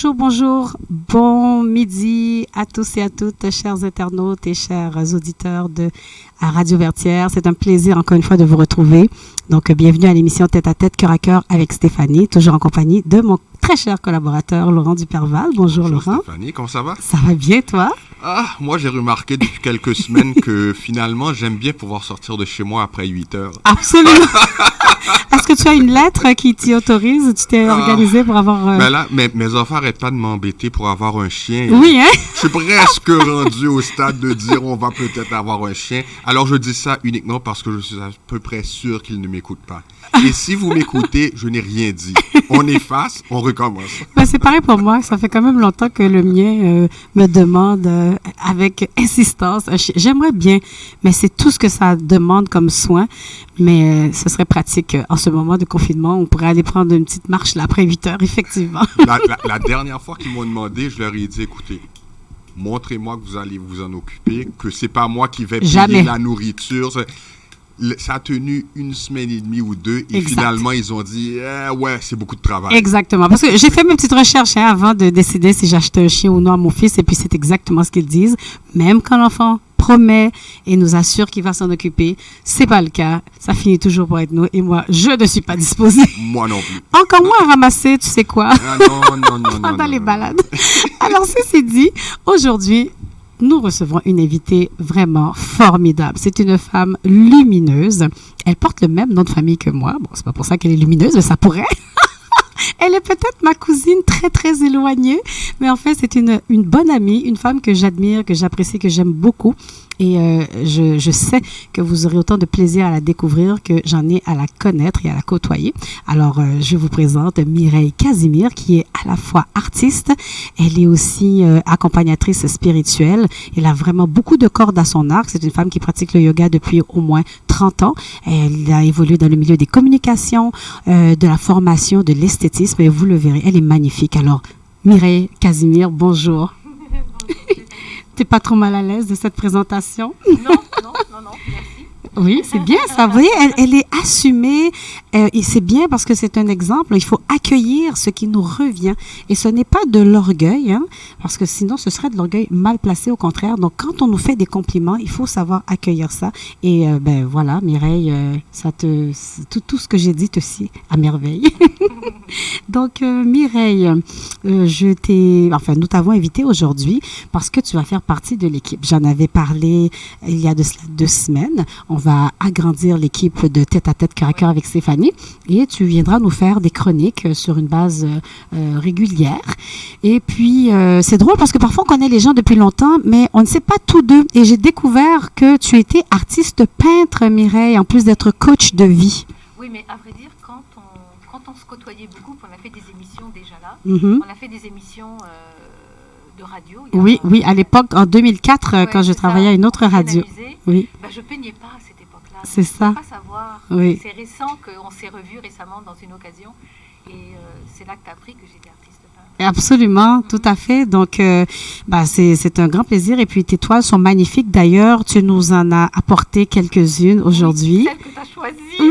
Bonjour, bonjour, bon midi à tous et à toutes, chers internautes et chers auditeurs de Radio Vertière. C'est un plaisir encore une fois de vous retrouver. Donc, bienvenue à l'émission Tête à Tête, Cœur à Cœur avec Stéphanie, toujours en compagnie de mon très cher collaborateur Laurent Duperval. Bonjour Laurent. Stéphanie, comment ça va? Ça va bien, toi? Moi j'ai remarqué depuis quelques semaines que finalement j'aime bien pouvoir sortir de chez moi après 8 heures. Absolument. Est-ce que tu as une lettre qui t'y autorise? Tu t'es organisé pour avoir... Mais là, mes enfants n'arrêtent pas de m'embêter pour avoir un chien. Oui, hein? Je suis presque rendu au stade de dire on va peut-être avoir un chien. Alors je dis ça uniquement parce que je suis à peu près sûr qu'ils ne m'écoutent pas. Et si vous m'écoutez, je n'ai rien dit. On efface, on recommence. Ben, c'est pareil pour moi. Ça fait quand même longtemps que le mien me demande avec insistance un chien. J'aimerais bien, mais c'est tout ce que ça demande comme soin. Mais ce serait pratique en ce moment de confinement. On pourrait aller prendre une petite marche là après 8 heures, effectivement. La dernière fois qu'ils m'ont demandé, je leur ai dit, écoutez, montrez-moi que vous allez vous en occuper, que c'est pas moi qui vais payer la nourriture. Ça a tenu 1 semaine et demie ou 2 et finalement ils ont dit ouais, c'est beaucoup de travail. Exactement, parce que j'ai fait mes petites recherches avant de décider si j'achetais un chien ou non à mon fils et puis c'est exactement ce qu'ils disent. Même quand l'enfant promet et nous assure qu'il va s'en occuper, c'est pas le cas. Ça finit toujours pour être nous et moi, je ne suis pas disposée. Moi non plus. Encore moins à ramasser, tu sais quoi, non. pendant les balades. Alors ceci dit, aujourd'hui, nous recevons une invitée vraiment formidable. C'est une femme lumineuse. Elle porte le même nom de famille que moi. Bon, c'est pas pour ça qu'elle est lumineuse, mais ça pourrait. Elle est peut-être ma cousine très, très éloignée, mais en fait, c'est une bonne amie, une femme que j'admire, que j'apprécie, que j'aime beaucoup. Et je sais que vous aurez autant de plaisir à la découvrir que j'en ai à la connaître et à la côtoyer. Alors, je vous présente Mireille Casimir, qui est à la fois artiste, elle est aussi accompagnatrice spirituelle. Elle a vraiment beaucoup de cordes à son arc. C'est une femme qui pratique le yoga depuis au moins 30 ans. Elle a évolué dans le milieu des communications, de la formation, de l'esthétisme, et vous le verrez, elle est magnifique. Alors, Mireille Casimir, bonjour. T'es pas trop mal à l'aise de cette présentation? Non, merci. Oui, c'est bien ça. Vous voyez, elle est assumée et c'est bien parce que c'est un exemple. Il faut accueillir ce qui nous revient et ce n'est pas de l'orgueil, hein, parce que sinon ce serait de l'orgueil mal placé au contraire. Donc quand on nous fait des compliments, il faut savoir accueillir ça. Et ben voilà, Mireille, tout ce que j'ai dit te sied à merveille. Donc Mireille, nous t'avons invité aujourd'hui parce que tu vas faire partie de l'équipe. J'en avais parlé il y a de cela 2 semaines. On va agrandir l'équipe de Tête à Tête, Cœur à Cœur avec Stéphanie et tu viendras nous faire des chroniques sur une base régulière. Et puis, c'est drôle parce que parfois on connaît les gens depuis longtemps, mais on ne sait pas tous d'eux. Et j'ai découvert que tu étais artiste peintre, Mireille, en plus d'être coach de vie. Oui, mais à vrai dire, quand on se côtoyait beaucoup, on a fait des émissions déjà là, Mm-hmm. on a fait des émissions de radio. Oui, à l'époque, en 2004, quand je travaillais à une autre radio. Oui. Ben, je peignais pas à cette époque-là. C'est ça. Je ne peux pas savoir. Oui. C'est récent qu'on s'est revus récemment dans une occasion. Et c'est là que tu as appris que j'étais artiste peintre. Absolument, tout à fait. Donc, c'est un grand plaisir. Et puis, tes toiles sont magnifiques. D'ailleurs, tu nous en as apporté quelques-unes aujourd'hui. Oui, celle que tu as choisie. Oui.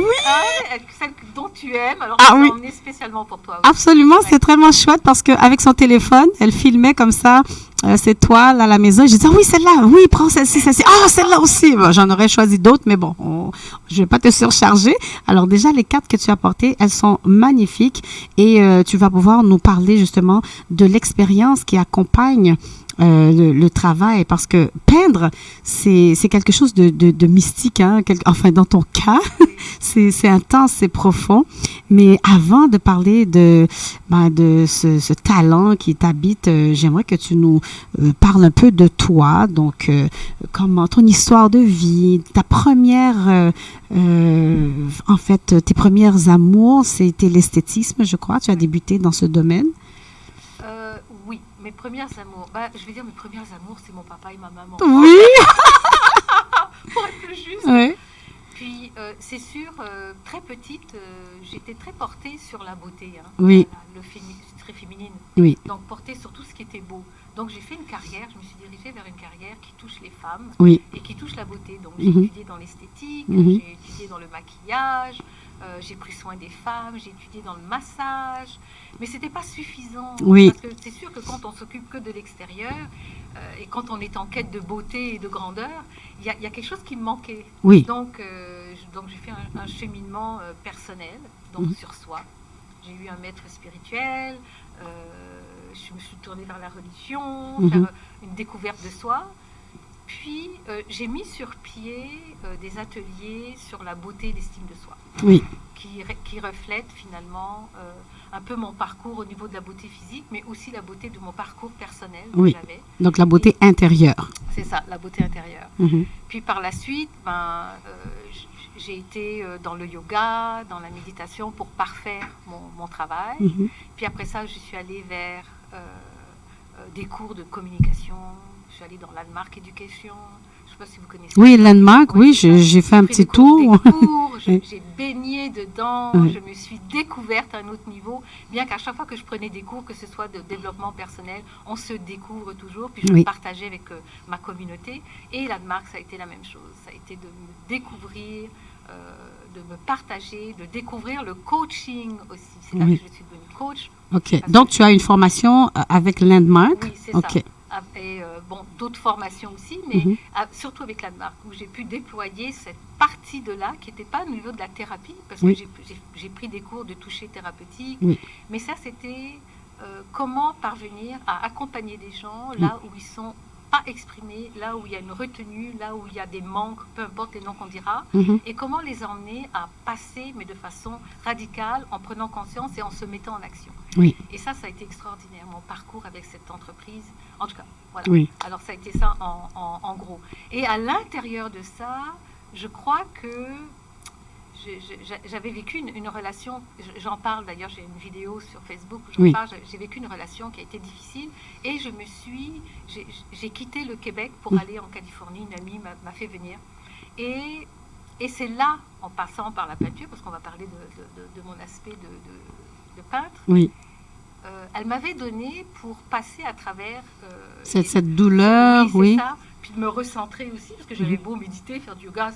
Celle dont tu aimes. Alors, Ah, je l'ai oui. emmenée spécialement pour toi. Oui. Absolument, Ouais. c'est vraiment chouette parce qu'avec son téléphone, elle filmait comme ça ses toiles à la maison. Je disais, oui, celle-là, oui, prends celle-ci, celle-ci. Ah, celle-là aussi. Bon, j'en aurais choisi d'autres, mais bon, je vais pas te surcharger. Alors déjà, les cartes que tu as portées, elles sont magnifiques et tu vas pouvoir nous parler justement de l'expérience qui accompagne le travail, parce que peindre, c'est quelque chose de mystique, hein, enfin dans ton cas, c'est intense, c'est profond. Mais avant de parler de ce talent qui t'habite, j'aimerais que tu nous parles un peu de toi, donc comment ton histoire de vie, ta première, en fait, tes premiers amours, c'était l'esthétisme, je crois. Tu as débuté dans ce domaine. Oui, mes premiers amours. Je vais dire mes premiers amours, c'est mon papa et ma maman. Oui. Pour être plus juste. Oui. Puis, c'est sûr, très petite, j'étais très portée sur la beauté. Hein. Oui. Voilà, très féminine. Oui. Donc, portée sur tout ce qui était beau. Donc, j'ai fait une carrière, je me suis dirigée vers une carrière qui touche les femmes Oui. et qui touche la beauté. Donc, j'ai étudié dans l'esthétique, Mhm. j'ai étudié dans le maquillage, J'ai pris soin des femmes, j'ai étudié dans le massage, mais ce n'était pas suffisant. Oui. Parce que c'est sûr que quand on s'occupe que de l'extérieur, et quand on est en quête de beauté et de grandeur, il y a quelque chose qui me manquait. Oui. Donc j'ai fait un cheminement personnel, donc sur soi. J'ai eu un maître spirituel, je me suis tournée vers la religion, faire une découverte de soi. Puis, j'ai mis sur pied des ateliers sur la beauté et l'estime de soi, oui. qui reflètent finalement un peu mon parcours au niveau de la beauté physique, mais aussi la beauté de mon parcours personnel que j'avais. Donc, la beauté intérieure. C'est ça, la beauté intérieure. Puis, par la suite, j'ai été dans le yoga, dans la méditation pour parfaire mon travail. Puis après ça, je suis allée vers des cours de communication. Je suis allée dans Landmark Education. Je ne sais pas si vous connaissez. Oui, Landmark, oui, j'ai fait un petit tour. J'ai baigné dedans, je me suis découverte à un autre niveau, bien qu'à chaque fois que je prenais des cours, que ce soit de développement personnel, on se découvre toujours, puis je le partageais avec ma communauté. Et Landmark, ça a été la même chose. Ça a été de me découvrir, de me partager, de découvrir le coaching aussi. C'est là que je suis devenue coach. OK. Donc, tu as une formation avec Landmark? Oui, c'est ça. Et d'autres formations aussi, mais surtout avec Landmark, où j'ai pu déployer cette partie de là qui n'était pas au niveau de la thérapie, parce que j'ai pris des cours de toucher thérapeutique, mais ça, c'était comment parvenir à accompagner des gens là où ils sont pas exprimés, là où il y a une retenue, là où il y a des manques, peu importe les noms qu'on dira, et comment les emmener à passer, mais de façon radicale, en prenant conscience et en se mettant en action. Et ça a été extraordinaire, mon parcours avec cette entreprise. En tout cas, voilà. Alors, ça a été ça en gros. Et à l'intérieur de ça, je crois que j'avais vécu une relation, j'en parle d'ailleurs, j'ai une vidéo sur Facebook où j'en parle, j'ai vécu une relation qui a été difficile et j'ai quitté le Québec pour aller en Californie, une amie m'a fait venir. Et c'est là, en passant par la peinture, parce qu'on va parler de mon aspect de peintre, elle m'avait donné pour passer à travers cette douleur, c'est ça, puis de me recentrer aussi, parce que j'avais beau méditer, faire du yoga,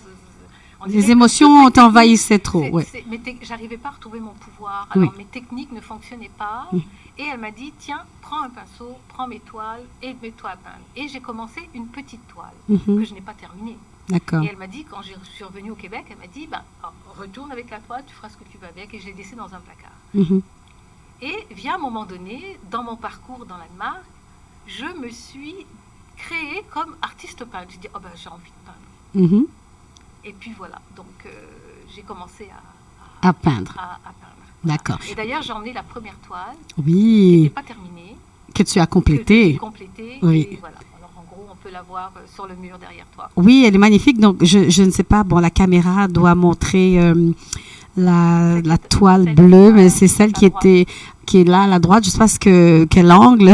les émotions t'envahissaient trop. Mais j'arrivais pas à retrouver mon pouvoir. Alors mes techniques ne fonctionnaient pas. Et elle m'a dit, tiens, prends un pinceau, prends mes toiles et mets-toi à peindre. Et j'ai commencé une petite toile que je n'ai pas terminée. D'accord. Et elle m'a dit, quand je suis revenue au Québec, elle m'a dit, retourne avec la toile, tu feras ce que tu veux avec. Et je l'ai laissée dans un placard. Et vient un moment donné, dans mon parcours dans Landmark, je me suis créée comme artiste peintre. J'ai dit, j'ai envie de peindre. Et puis voilà, donc j'ai commencé à peindre. D'accord. Et d'ailleurs, j'ai emmené la première toile qui n'était pas terminée. Que tu as complétée. Et voilà. Alors en gros, on peut la voir sur le mur derrière toi. Oui, elle est magnifique. Donc je ne sais pas, la caméra doit montrer la toile bleue, mais c'est celle qui est là à la droite. Je ne sais pas quel angle,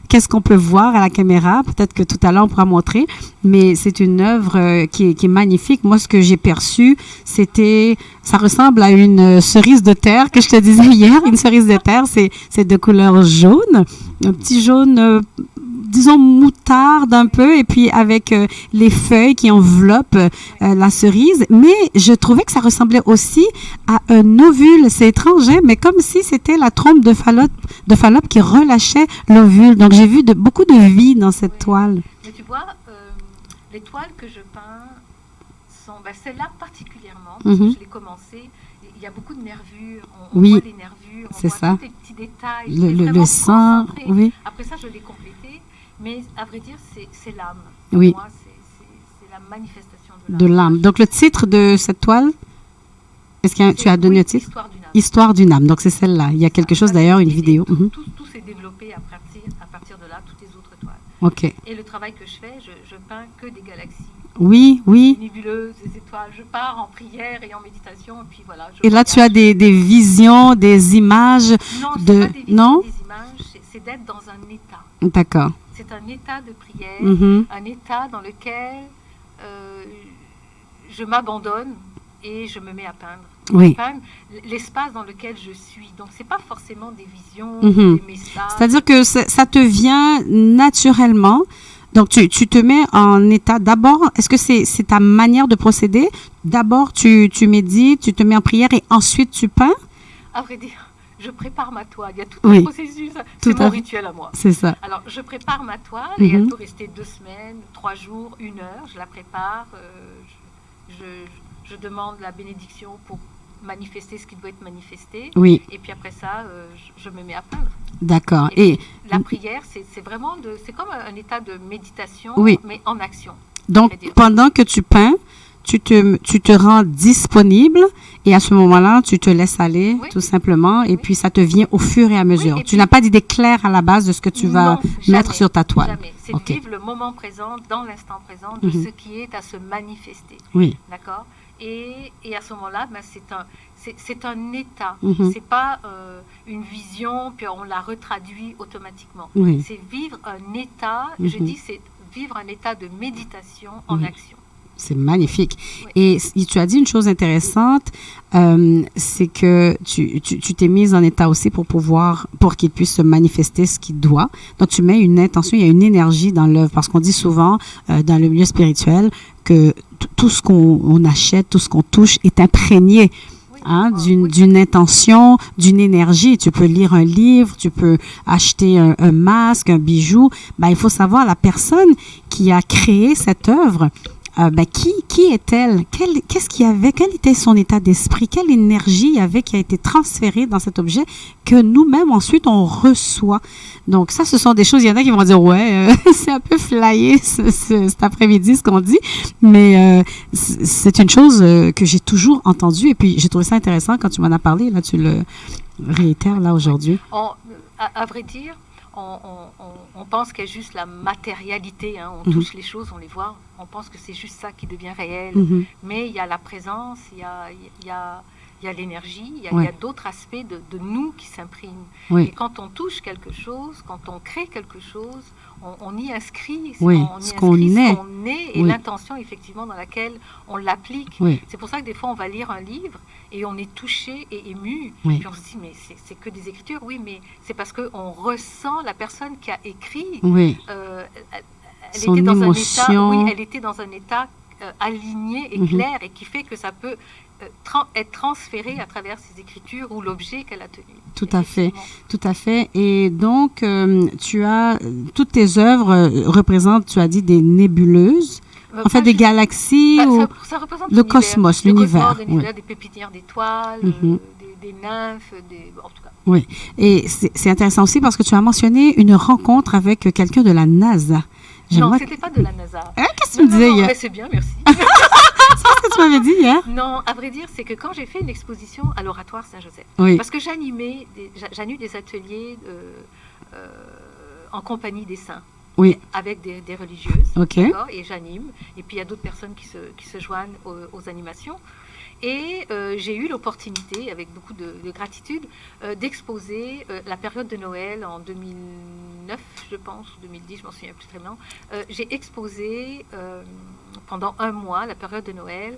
qu'est-ce qu'on peut voir à la caméra. Peut-être que tout à l'heure, on pourra montrer. Mais c'est une œuvre qui est magnifique. Moi, ce que j'ai perçu, ça ressemble à une cerise de terre que je te disais hier. Une cerise de terre, c'est de couleur jaune. Un petit jaune, disons moutarde un peu, et puis avec les feuilles qui enveloppent la cerise. Mais je trouvais que ça ressemblait aussi à un ovule. C'est étrange, hein? Mais comme si c'était la trompe de Fallope qui relâchait l'ovule. Donc j'ai vu beaucoup de vie dans cette toile. Mais tu vois, les toiles que je peins sont, celle-là particulièrement, parce que je l'ai commencé, il y a beaucoup de nervures, on voit les nervures, on voit tous les petits détails. Le sang, Après ça, je l'ai complété, mais à vrai dire, c'est l'âme. Oui. Pour moi, c'est la manifestation de l'âme. Donc le titre de cette toile, est-ce que tu as donné un titre? Histoire d'une âme. Donc c'est celle-là. Il y a quelque chose d'ailleurs, une vidéo. Tout s'est développé à partir de là, toutes les autres toiles. OK. Et le travail que je fais, je peins que des galaxies. Oui. Des nébuleuses, des étoiles. Je pars en prière et en méditation, et puis voilà. Et là, tu as des visions, des images Non, c'est pas des visions, des images, c'est d'être dans un état. D'accord. C'est un état de prière, un état dans lequel je m'abandonne et je me mets à peindre. Oui. Peindre l'espace dans lequel je suis. Donc, c'est pas forcément des visions, des messages. C'est-à-dire que ça te vient naturellement Donc, tu te mets en état d'abord, est-ce que c'est ta manière de procéder? D'abord, tu médites, tu te mets en prière et ensuite tu peins? À vrai dire, je prépare ma toile. Il y a tout un processus. C'est mon rituel à moi. C'est ça. Alors, je prépare ma toile et elle peut rester 2 semaines, 3 jours, 1 heure. Je la prépare. Je demande la bénédiction pour manifester ce qui doit être manifesté. Oui. Et puis après ça, je me mets à peindre. D'accord. Et la prière, c'est vraiment c'est comme un état de méditation, mais en action. Donc, pendant que tu peins, tu te rends disponible et à ce moment-là, tu te laisses aller tout simplement et puis ça te vient au fur et à mesure. Tu n'as pas d'idée claire à la base de ce que tu vas mettre sur ta toile. Jamais. C'est de vivre le moment présent, dans l'instant présent, de ce qui est à se manifester. Oui. D'accord? Et à ce moment-là, c'est un état. C'est pas une vision, puis on la retraduit automatiquement. Oui. C'est vivre un état, je dis, c'est vivre un état de méditation en action. C'est magnifique. Oui. Et tu as dit une chose intéressante, c'est que tu t'es mise en état aussi pour qu'il puisse se manifester ce qu'il doit. Donc, tu mets une intention, il y a une énergie dans l'œuvre. Parce qu'on dit souvent, dans le milieu spirituel, que tout ce qu'on achète, tout ce qu'on touche est imprégné d'une intention, d'une énergie. Tu peux lire un livre, tu peux acheter un masque, un bijou. Il faut savoir la personne qui a créé cette œuvre. Qui est-elle? Qu'est-ce qu'il y avait? Quel était son état d'esprit? Quelle énergie il y avait qui a été transférée dans cet objet que nous-mêmes, ensuite, on reçoit? Donc, ça, ce sont des choses, il y en a qui vont dire, c'est un peu flyé cet après-midi, ce qu'on dit, mais c'est une chose que j'ai toujours entendue et puis j'ai trouvé ça intéressant quand tu m'en as parlé, là, tu le réitères, là, aujourd'hui. À vrai dire, on pense qu'il y a juste la matérialité, on touche les choses, on les voit, on pense que c'est juste ça qui devient réel, mais il y a la présence, il y a l'énergie, il y a d'autres aspects de nous qui s'impriment. Oui. Et quand on touche quelque chose, quand on crée quelque chose, on y inscrit ce qu'on est et l'intention effectivement dans laquelle on l'applique. Oui. C'est pour ça que des fois on va lire un livre et on est touché et ému. Oui. Puis on se dit mais c'est que des écritures. Oui, mais c'est parce qu'on ressent la personne qui a écrit. Oui. Elle était dans un état aligné et clair et qui fait que ça peut être transféré à travers ces écritures ou l'objet qu'elle a tenu. Tout à fait. Et donc, toutes tes œuvres représentent, tu as dit, des nébuleuses, des galaxies ça représente le cosmos, l'univers. Des pépinières d'étoiles, des nymphes, en tout cas. Oui, et c'est intéressant aussi parce que tu as mentionné une rencontre avec quelqu'un de la NASA. Non, c'était pas de la NASA. Qu'est-ce que tu me disais hier? Mais c'est bien, merci. C'est ce que tu m'avais dit hier? Non, à vrai dire, c'est que quand j'ai fait une exposition à l'Oratoire Saint-Joseph, parce que j'anime des ateliers en compagnie des saints, avec des religieuses, et j'anime, et puis il y a d'autres personnes qui se joignent aux animations. Et j'ai eu l'opportunité, avec beaucoup de gratitude, d'exposer la période de Noël en 2009, je pense, ou 2010, je m'en souviens plus très bien. J'ai exposé pendant 1 mois, la période de Noël,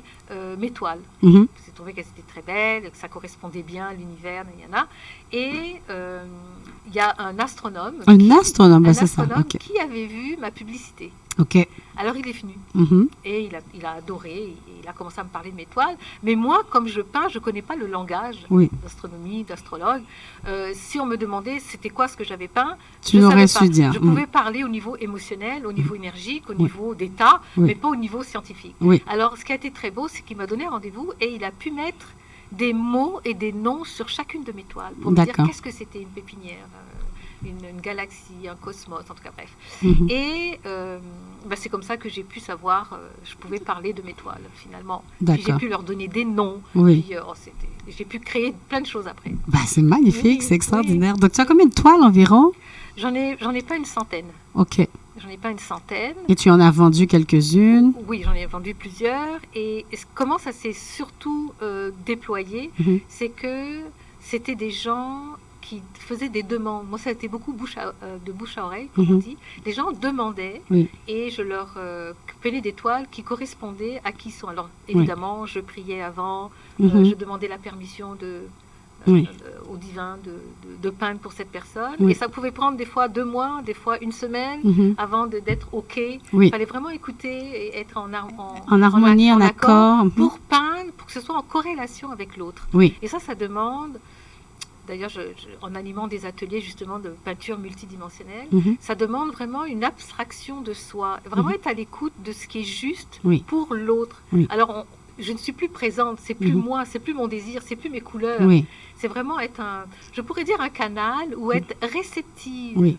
mes toiles. J'ai trouvé qu'elles étaient très belles, que ça correspondait bien à l'univers, et il y a un astronome. Qui avait vu ma publicité. Alors il est venu et il a adoré, il a commencé à me parler de mes toiles. Mais moi, comme je peins, je ne connais pas le langage d'astronomie, d'astrologue. Si on me demandait c'était quoi ce que j'avais peint, je ne savais pas. Je pouvais parler au niveau émotionnel, au niveau énergique, au niveau d'état, mais pas au niveau scientifique. Alors ce qui a été très beau, c'est qu'il m'a donné rendez-vous et il a pu mettre des mots et des noms sur chacune de mes toiles pour me dire qu'est-ce que c'était une pépinière. Une galaxie, un cosmos, en tout cas, bref. Et c'est comme ça que j'ai pu savoir, je pouvais parler de mes toiles, finalement. Puis j'ai pu leur donner des noms. Puis j'ai pu créer plein de choses après. C'est magnifique, c'est extraordinaire. Donc, tu as combien de toiles environ? J'en ai pas une centaine. J'en ai pas une centaine. Et tu en as vendu quelques-unes? Oui, j'en ai vendu plusieurs. Et comment ça s'est surtout déployé, c'est que c'était des gens qui faisaient des demandes. Moi, ça a été beaucoup de bouche à oreille, comme on dit. Les gens demandaient et je leur peignais des toiles qui correspondaient à qui ils sont. Alors, évidemment, je priais avant, je demandais la permission au divin de peindre pour cette personne. Et ça pouvait prendre des fois 2 mois, des fois 1 semaine avant d'être OK. Il fallait vraiment écouter et être en harmonie, en accord. Pour peindre, pour que ce soit en corrélation avec l'autre. Et ça demande... D'ailleurs, en animant des ateliers justement de peinture multidimensionnelle, ça demande vraiment une abstraction de soi, vraiment être à l'écoute de ce qui est juste pour l'autre. Alors, je ne suis plus présente, c'est plus moi, c'est plus mon désir, c'est plus mes couleurs. C'est vraiment être je pourrais dire un canal ou être réceptive,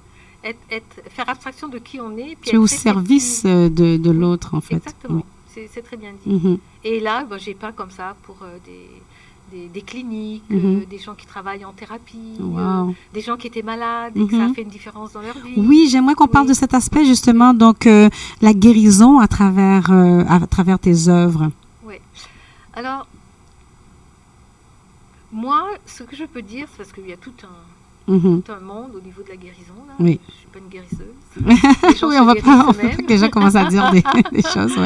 faire abstraction de qui on est. Tu es au service de l'autre, en fait. Exactement, c'est très bien dit. Et là, j'ai peint comme ça pour des cliniques, des gens qui travaillent en thérapie, des gens qui étaient malades et que ça a fait une différence dans leur vie. Oui, j'aimerais qu'on parle de cet aspect justement, donc la guérison à travers tes œuvres. Oui. Alors, moi, ce que je peux dire, c'est parce qu'il y a tout un monde au niveau de la guérison. Là. Je ne suis pas une guérisseuse. On va pas que les gens commencent à dire des choses,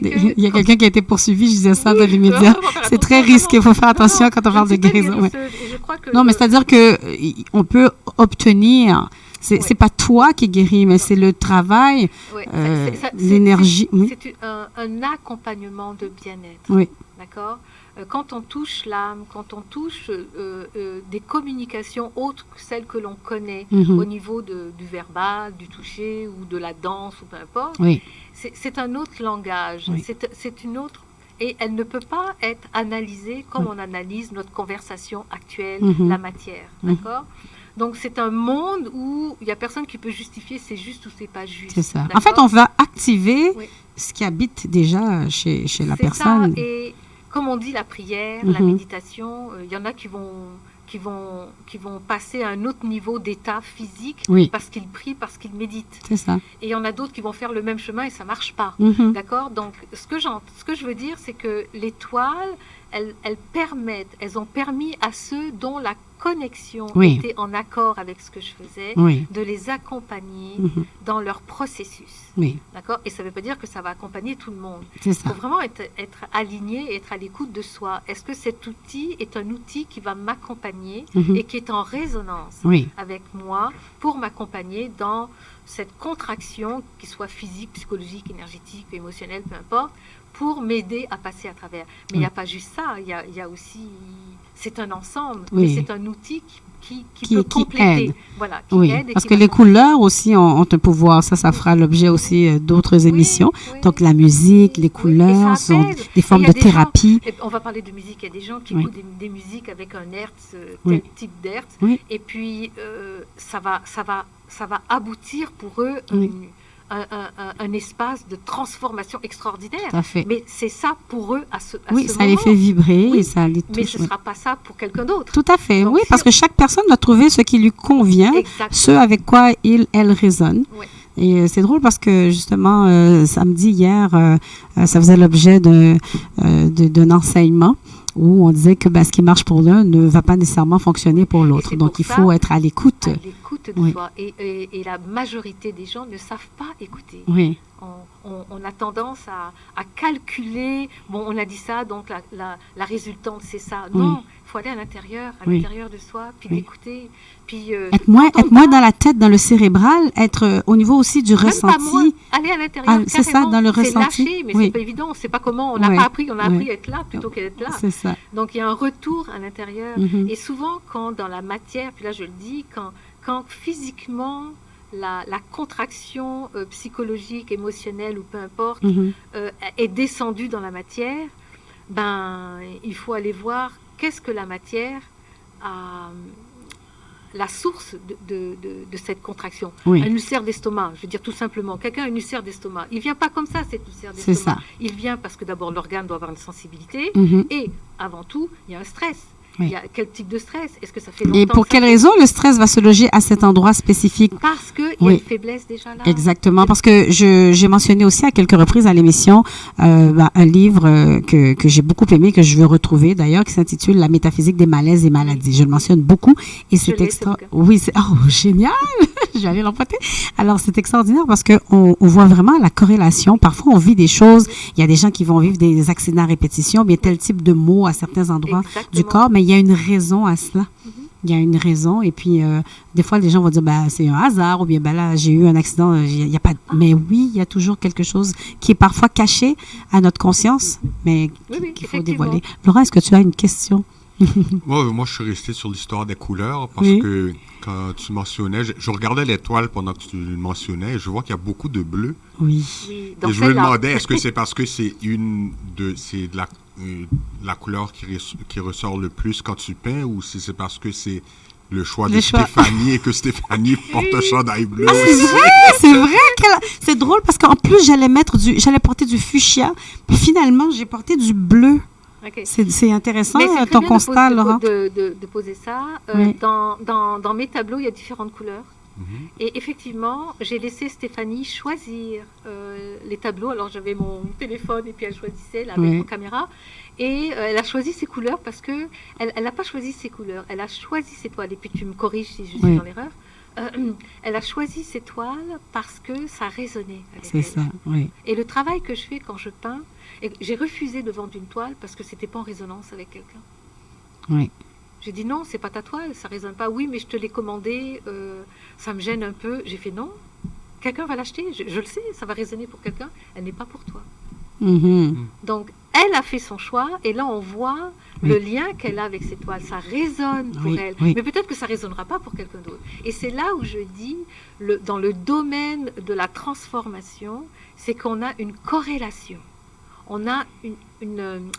Il y a quelqu'un qui a été poursuivi, je disais ça dans les médias. C'est très risqué, il faut faire attention quand on parle de guérison. Non, mais c'est-à-dire qu'on peut obtenir, c'est pas toi qui guéris, mais c'est le travail, l'énergie. C'est un accompagnement de bien-être. D'accord ? Quand on touche l'âme, quand on touche des communications autres que celles que l'on connaît au niveau du verbal, du toucher ou de la danse ou peu importe, c'est un autre langage, c'est une autre... Et elle ne peut pas être analysée comme on analyse notre conversation actuelle, la matière. D'accord ? Donc, c'est un monde où il n'y a personne qui peut justifier c'est juste ou c'est pas juste. C'est ça. En fait, on va activer ce qui habite déjà chez la personne. C'est ça. Et comme on dit, la prière, la méditation, il y en a qui vont passer à un autre niveau d'état physique parce qu'ils prient, parce qu'ils méditent. C'est ça. Et il y en a d'autres qui vont faire le même chemin et ça ne marche pas. D'accord ? Donc, ce que je veux dire, c'est que les toiles, elles ont permis à ceux dont la connexion était en accord avec ce que je faisais, de les accompagner dans leur processus. D'accord ? Et ça ne veut pas dire que ça va accompagner tout le monde. Il faut vraiment être aligné et être à l'écoute de soi. Est-ce que cet outil est un outil qui va m'accompagner et qui est en résonance avec moi pour m'accompagner dans cette contraction, qui soit physique, psychologique, énergétique, émotionnelle, peu importe, pour m'aider à passer à travers. Mais il n'y a pas juste ça, il y a aussi... C'est un ensemble, mais c'est un outil qui peut compléter. Aide. Voilà, qui aide parce que les couleurs aussi ont un pouvoir. Ça fera l'objet aussi d'autres émissions. Donc, la musique, les couleurs sont des formes de thérapie. On va parler de musique. Il y a des gens qui écoutent des musiques avec un hertz, tel type d'hertz. Et puis, ça va aboutir pour eux un espace de transformation extraordinaire. Mais c'est ça pour eux à ce moment. Ça les fait vibrer et ça les touche. Mais ce ne sera pas ça pour quelqu'un d'autre. Tout à fait. Donc, parce que chaque personne doit trouver ce qui lui convient, ce avec quoi elle résonne. Et c'est drôle parce que justement, samedi, hier, ça faisait l'objet d'un enseignement où on disait que ce qui marche pour l'un ne va pas nécessairement fonctionner pour l'autre. Donc, il faut être à l'écoute. À l'écoute de soi. Et la majorité des gens ne savent pas écouter. On a tendance à calculer. Bon, on a dit ça, donc la résultante, c'est ça. Non, il faut aller à l'intérieur de soi, puis d'écouter. Puis, être moins dans la tête, dans le cérébral, être au niveau aussi du ressenti. Pas moins, aller à l'intérieur, c'est ça, dans le ressenti. C'est lâcher, mais c'est pas évident. On ne sait pas comment. On n'a pas appris. On a appris à être là plutôt qu'à être là. C'est ça. Donc, il y a un retour à l'intérieur. Et souvent, quand dans la matière, puis là, je le dis, quand physiquement... La contraction psychologique, émotionnelle ou peu importe est descendue dans la matière, il faut aller voir qu'est-ce que la matière a, la source de cette contraction. Un ulcère d'estomac, je veux dire tout simplement. Quelqu'un a un ulcère d'estomac. Il ne vient pas comme ça, cet ulcère d'estomac. C'est ça. Il vient parce que d'abord l'organe doit avoir une sensibilité et avant tout, il y a un stress. Il y a quel type de stress? Est-ce que ça fait longtemps? Et pour quelle raison le stress va se loger à cet endroit spécifique? Parce qu'il y a une faiblesse déjà là. Exactement, parce que j'ai mentionné aussi à quelques reprises à l'émission un livre que j'ai beaucoup aimé, que je veux retrouver d'ailleurs, qui s'intitule « La métaphysique des malaises et maladies ». Je le mentionne beaucoup et c'est génial! Je vais aller l'emprunter. Alors, c'est extraordinaire parce qu'on voit vraiment la corrélation. Parfois, on vit des choses. Il y a des gens qui vont vivre des accidents à répétition, bien tel type de mots à certains endroits du corps, mais mais il y a une raison à cela. Il y a une raison. Et puis, des fois, les gens vont dire, c'est un hasard, ou bien, là, j'ai eu un accident, il y a pas... Mais oui, il y a toujours quelque chose qui est parfois caché à notre conscience, mais qu'il faut dévoiler. Laura, est-ce que tu as une question? Moi, je suis resté sur l'histoire des couleurs parce que quand tu mentionnais, je regardais l'étoile pendant que tu le mentionnais et je vois qu'il y a beaucoup de bleu. Oui. Et je me demandais, est-ce que c'est parce que c'est de la couleur qui ressort le plus quand tu peins ou si c'est parce que c'est le choix de Stéphanie et que Stéphanie porte un chandail bleu aussi. C'est vrai. C'est drôle parce qu'en plus, j'allais porter du fuchsia, puis finalement, j'ai porté du bleu. Okay. C'est intéressant, ton constat, Laura. De poser ça. Dans mes tableaux, il y a différentes couleurs. Et effectivement, j'ai laissé Stéphanie choisir les tableaux. Alors, j'avais mon téléphone et puis elle choisissait là, avec mon caméra. Et elle a choisi ses couleurs parce qu'elle n'a pas choisi ses couleurs. Elle a choisi ses toiles. Et puis, tu me corriges si je suis dans l'erreur. Elle a choisi ses toiles parce que ça résonnait avec elle. C'est ça, oui. Et le travail que je fais quand je peins, j'ai refusé de vendre une toile parce que c'était pas en résonance avec quelqu'un. Oui. J'ai dit non, c'est pas ta toile, ça résonne pas. Oui, mais je te l'ai commandé, ça me gêne un peu. J'ai fait non, quelqu'un va l'acheter, je le sais, ça va résonner pour quelqu'un, elle n'est pas pour toi. Donc, elle a fait son choix et là, on voit le lien qu'elle a avec ses toiles. Ça résonne pour elle. Mais peut-être que ça ne résonnera pas pour quelqu'un d'autre. Et c'est là où je dis, dans le domaine de la transformation, c'est qu'on a une corrélation. On a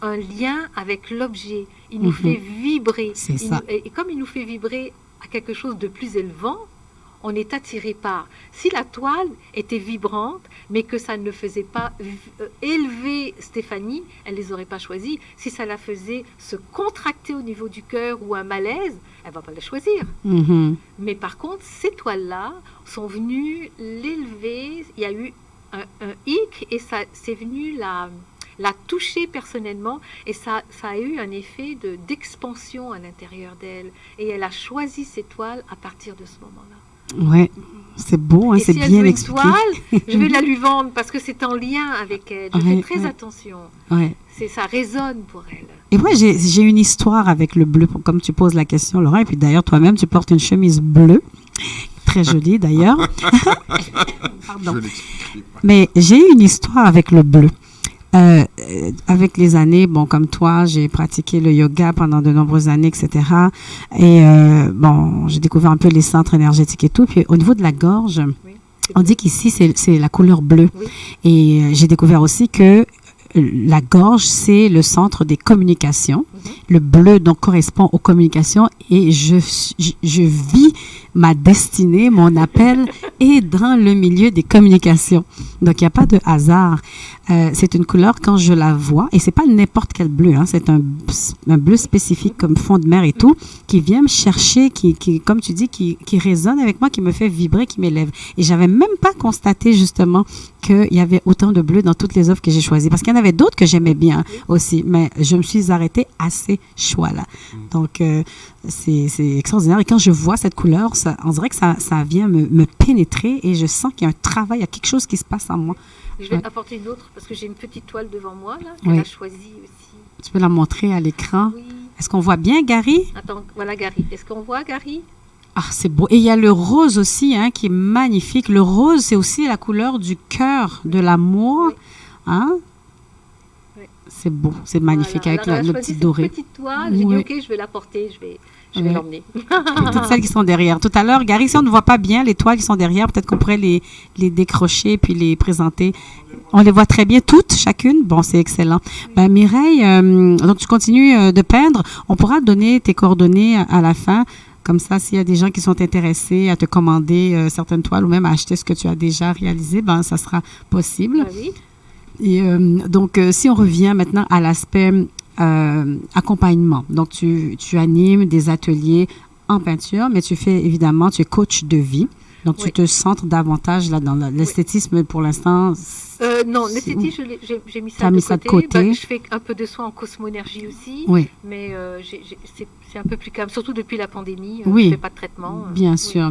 un lien avec l'objet. Il nous fait vibrer. C'est ça. Et comme il nous fait vibrer à quelque chose de plus élevant, on est attiré par. Si la toile était vibrante, mais que ça ne faisait pas élever Stéphanie, elle ne les aurait pas choisis. Si ça la faisait se contracter au niveau du cœur ou un malaise, elle ne va pas la choisir. Mais par contre, ces toiles-là sont venues l'élever. Il y a eu un hic et ça c'est venu la toucher personnellement et ça a eu un effet d'expansion à l'intérieur d'elle. Et elle a choisi ses toiles à partir de ce moment-là. Oui, c'est beau, c'est bien expliqué. Toile, je vais la lui vendre parce que c'est en lien avec elle. Je fais très attention. Ça résonne pour elle. Et moi, j'ai une histoire avec le bleu, comme tu poses la question, Laura. Et puis d'ailleurs, toi-même, tu portes une chemise bleue. Très jolie d'ailleurs. Pardon. Mais j'ai eu une histoire avec le bleu. Avec les années, comme toi, j'ai pratiqué le yoga pendant de nombreuses années, etc. Et j'ai découvert un peu les centres énergétiques et tout. Puis au niveau de la gorge, on dit qu'ici, c'est la couleur bleue. Et j'ai découvert aussi que la gorge, c'est le centre des communications. Le bleu, donc, correspond aux communications. Et je vis ma destinée, mon appel est dans le milieu des communications. Donc, il n'y a pas de hasard. C'est une couleur, quand je la vois, et c'est pas n'importe quel bleu, c'est un bleu spécifique comme fond de mer et tout, qui vient me chercher, qui comme tu dis, qui résonne avec moi, qui me fait vibrer, qui m'élève. Et j'avais même pas constaté, justement, qu'il y avait autant de bleu dans toutes les œuvres que j'ai choisies. Parce qu'il y en avait d'autres que j'aimais bien aussi, mais je me suis arrêtée à ces choix-là. Donc, c'est extraordinaire. Et quand je vois cette couleur, on dirait que ça vient me pénétrer et je sens qu'il y a un travail, il y a quelque chose qui se passe en moi. Je vais apporter une autre parce que j'ai une petite toile devant moi là, qu'elle a choisie aussi. Tu peux la montrer à l'écran? Oui. Est-ce qu'on voit bien, Gary? Attends, voilà Gary. Est-ce qu'on voit Gary? Ah, c'est beau. Et il y a le rose aussi, qui est magnifique. Le rose, c'est aussi la couleur du cœur, de l'amour. C'est beau, c'est magnifique, avec le petit doré. Petite toile, j'ai dit ok, je vais la porter, je vais l'emmener. Toutes celles qui sont derrière. Tout à l'heure, Gary, si on ne voit pas bien les toiles qui sont derrière, peut-être qu'on pourrait les décrocher puis les présenter. On les voit très bien, toutes, chacune. Bon, c'est excellent. Mireille, donc tu continues de peindre. On pourra donner tes coordonnées à la fin. Comme ça, s'il y a des gens qui sont intéressés à te commander certaines toiles ou même à acheter ce que tu as déjà réalisé, ça sera possible. Oui. Et donc, si on revient maintenant à l'aspect accompagnement. Donc, tu animes des ateliers en peinture, mais tu es coach de vie. Donc, tu te centres davantage là, dans l'esthétisme pour l'instant? Non, l'esthétisme, j'ai mis ça de côté. Je fais un peu de soins en cosmoénergie aussi, mais c'est un peu plus calme, surtout depuis la pandémie. Je ne fais pas de traitement. Bien sûr.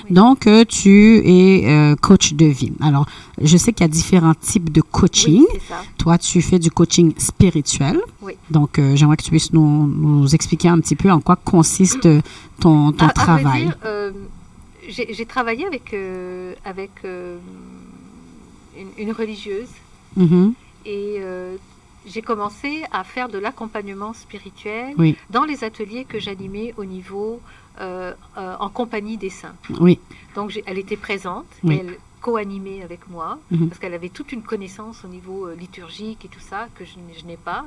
Donc, tu es coach de vie. Alors, je sais qu'il y a différents types de coaching. Oui, c'est ça. Toi, tu fais du coaching spirituel. Oui. Donc, j'aimerais que tu puisses nous expliquer un petit peu en quoi consiste ton travail. À vrai dire, j'ai travaillé avec une religieuse et j'ai commencé à faire de l'accompagnement spirituel dans les ateliers que j'animais au niveau en compagnie des saints. Oui. Donc elle était présente, elle co-animait avec moi parce qu'elle avait toute une connaissance au niveau liturgique et tout ça que je n'ai pas.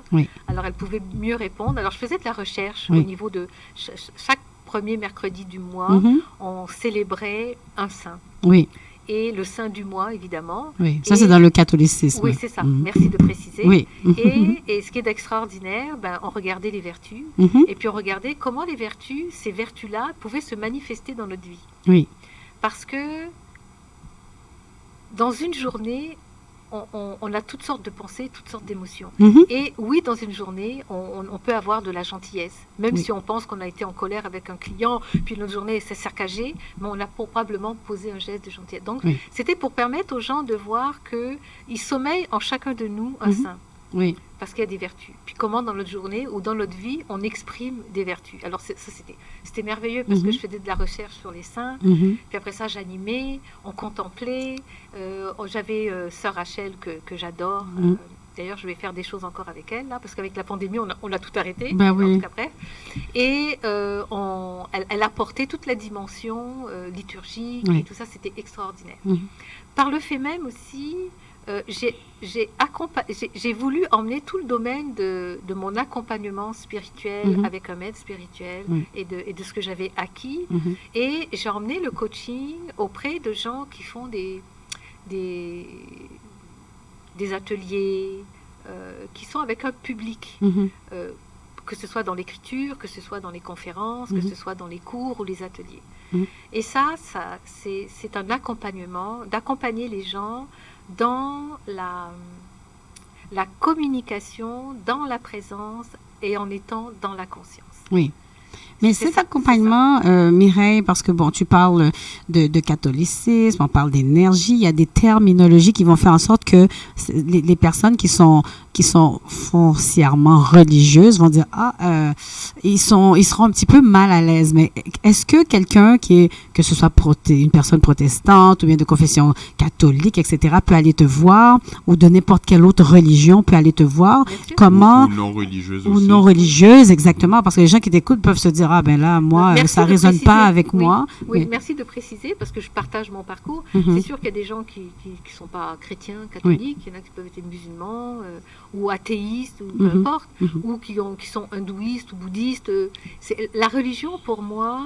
Alors elle pouvait mieux répondre. Alors je faisais de la recherche au niveau de chaque premier mercredi du mois, on célébrait un saint. Oui. Et le saint du mois, évidemment. Oui, ça c'est dans le catholicisme. Oui, c'est ça. Merci de préciser. Oui. Et ce qui est d'extraordinaire, on regardait les vertus. Et puis on regardait comment les vertus, ces vertus-là, pouvaient se manifester dans notre vie. Oui. Parce que dans une journée, on a toutes sortes de pensées, toutes sortes d'émotions. Et oui, dans une journée, on peut avoir de la gentillesse. Même si on pense qu'on a été en colère avec un client, puis notre journée s'est saccagée, mais on a probablement posé un geste de gentillesse. Donc, c'était pour permettre aux gens de voir qu'il sommeille en chacun de nous un saint. Oui. Parce qu'il y a des vertus. Puis comment dans notre journée ou dans notre vie, on exprime des vertus. Alors ça, c'était merveilleux parce que je faisais de la recherche sur les saints. Puis après ça, j'animais, on contemplait. J'avais Sœur Rachel que j'adore. D'ailleurs, je vais faire des choses encore avec elle, là, parce qu'avec la pandémie, on a tout arrêté. Ben oui. En tout cas, bref. Et elle apportait toute la dimension liturgique et tout ça, c'était extraordinaire. Par le fait même aussi, j'ai voulu emmener tout le domaine de mon accompagnement spirituel avec un maître spirituel et de ce que j'avais acquis. Et j'ai emmené le coaching auprès de gens qui font des ateliers qui sont avec un public, que ce soit dans l'écriture, que ce soit dans les conférences, que ce soit dans les cours ou les ateliers. Et ça c'est un accompagnement, d'accompagner les gens dans la communication, dans la présence et en étant dans la conscience. Oui. Mais cet accompagnement, Mireille, parce que bon, tu parles de catholicisme, on parle d'énergie, il y a des terminologies qui vont faire en sorte que les personnes qui sont foncièrement religieuses vont dire ils seront un petit peu mal à l'aise. Mais est-ce que quelqu'un que ce soit une personne protestante ou bien de confession catholique, etc., peut aller te voir, ou de n'importe quelle autre religion peut aller te voir? Comment? Ou non religieuse ou aussi. non religieuse, exactement, parce que les gens qui t'écoutent peuvent se dire ben là, moi, ça résonne pas avec moi. Oui, merci de préciser, parce que je partage mon parcours. C'est sûr qu'il y a des gens qui sont pas chrétiens, catholiques, il y en a qui peuvent être musulmans, ou athéistes, ou peu importe, ou qui sont hindouistes ou bouddhistes. La religion, pour moi,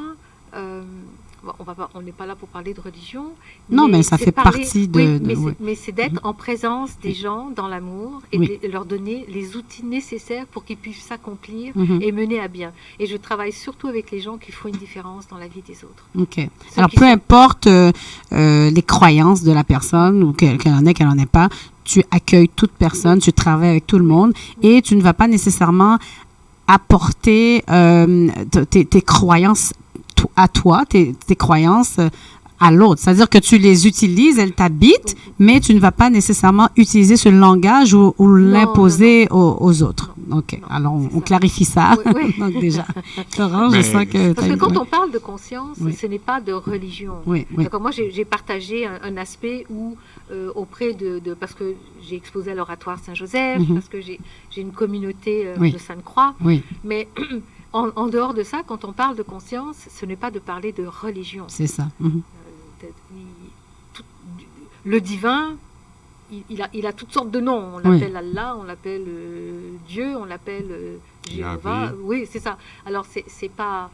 on n'est pas là pour parler de religion. Non, mais ça fait partie de... mais c'est d'être en présence des gens dans l'amour et de leur donner les outils nécessaires pour qu'ils puissent s'accomplir et mener à bien. Et je travaille surtout avec les gens qui font une différence dans la vie des autres. OK. Alors, peu importe les croyances de la personne, ou qu'elle en ait, qu'elle n'en ait pas, tu accueilles toute personne, tu travailles avec tout le monde et tu ne vas pas nécessairement apporter tes croyances à toi, tes croyances à l'autre. C'est-à-dire que tu les utilises, elles t'habitent, mais tu ne vas pas nécessairement utiliser ce langage ou l'imposer aux autres. OK. Alors, on clarifie ça. Donc, déjà. Laurent, je sens que... Parce que quand on parle de conscience, ce n'est pas de religion. Donc, moi, j'ai partagé un aspect où, auprès parce que j'ai exposé à l'Oratoire Saint-Joseph, parce que j'ai une communauté de Sainte-Croix, mais... En dehors de ça, quand on parle de conscience, ce n'est pas de parler de religion. C'est ça. Le divin, il a toutes sortes de noms. On l'appelle Allah, on l'appelle Dieu, on l'appelle Jéhovah. Oui, c'est ça. Alors, c'est pas...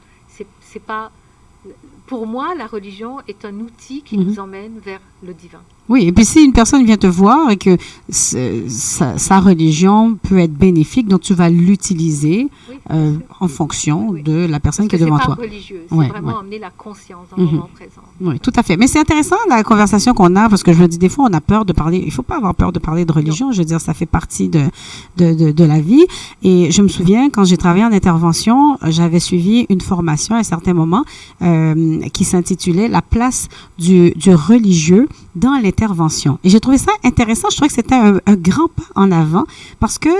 Pour moi, la religion est un outil qui nous emmène vers le divin. Oui, et puis si une personne vient te voir et que sa religion peut être bénéfique, donc tu vas l'utiliser en fonction de la personne qui est devant toi. C'est pas religieux, c'est vraiment amener la conscience dans le moment présent. Oui, tout à fait. Mais c'est intéressant la conversation qu'on a, parce que je le dis des fois, on a peur de parler. Il ne faut pas avoir peur de parler de religion. Non. Je veux dire, ça fait partie de la vie. Et je me souviens, quand j'ai travaillé en intervention, j'avais suivi une formation à un certain moment qui s'intitulait « La place du religieux dans l'intervention ». Et j'ai trouvé ça intéressant. Je trouvais que c'était un grand pas en avant, parce que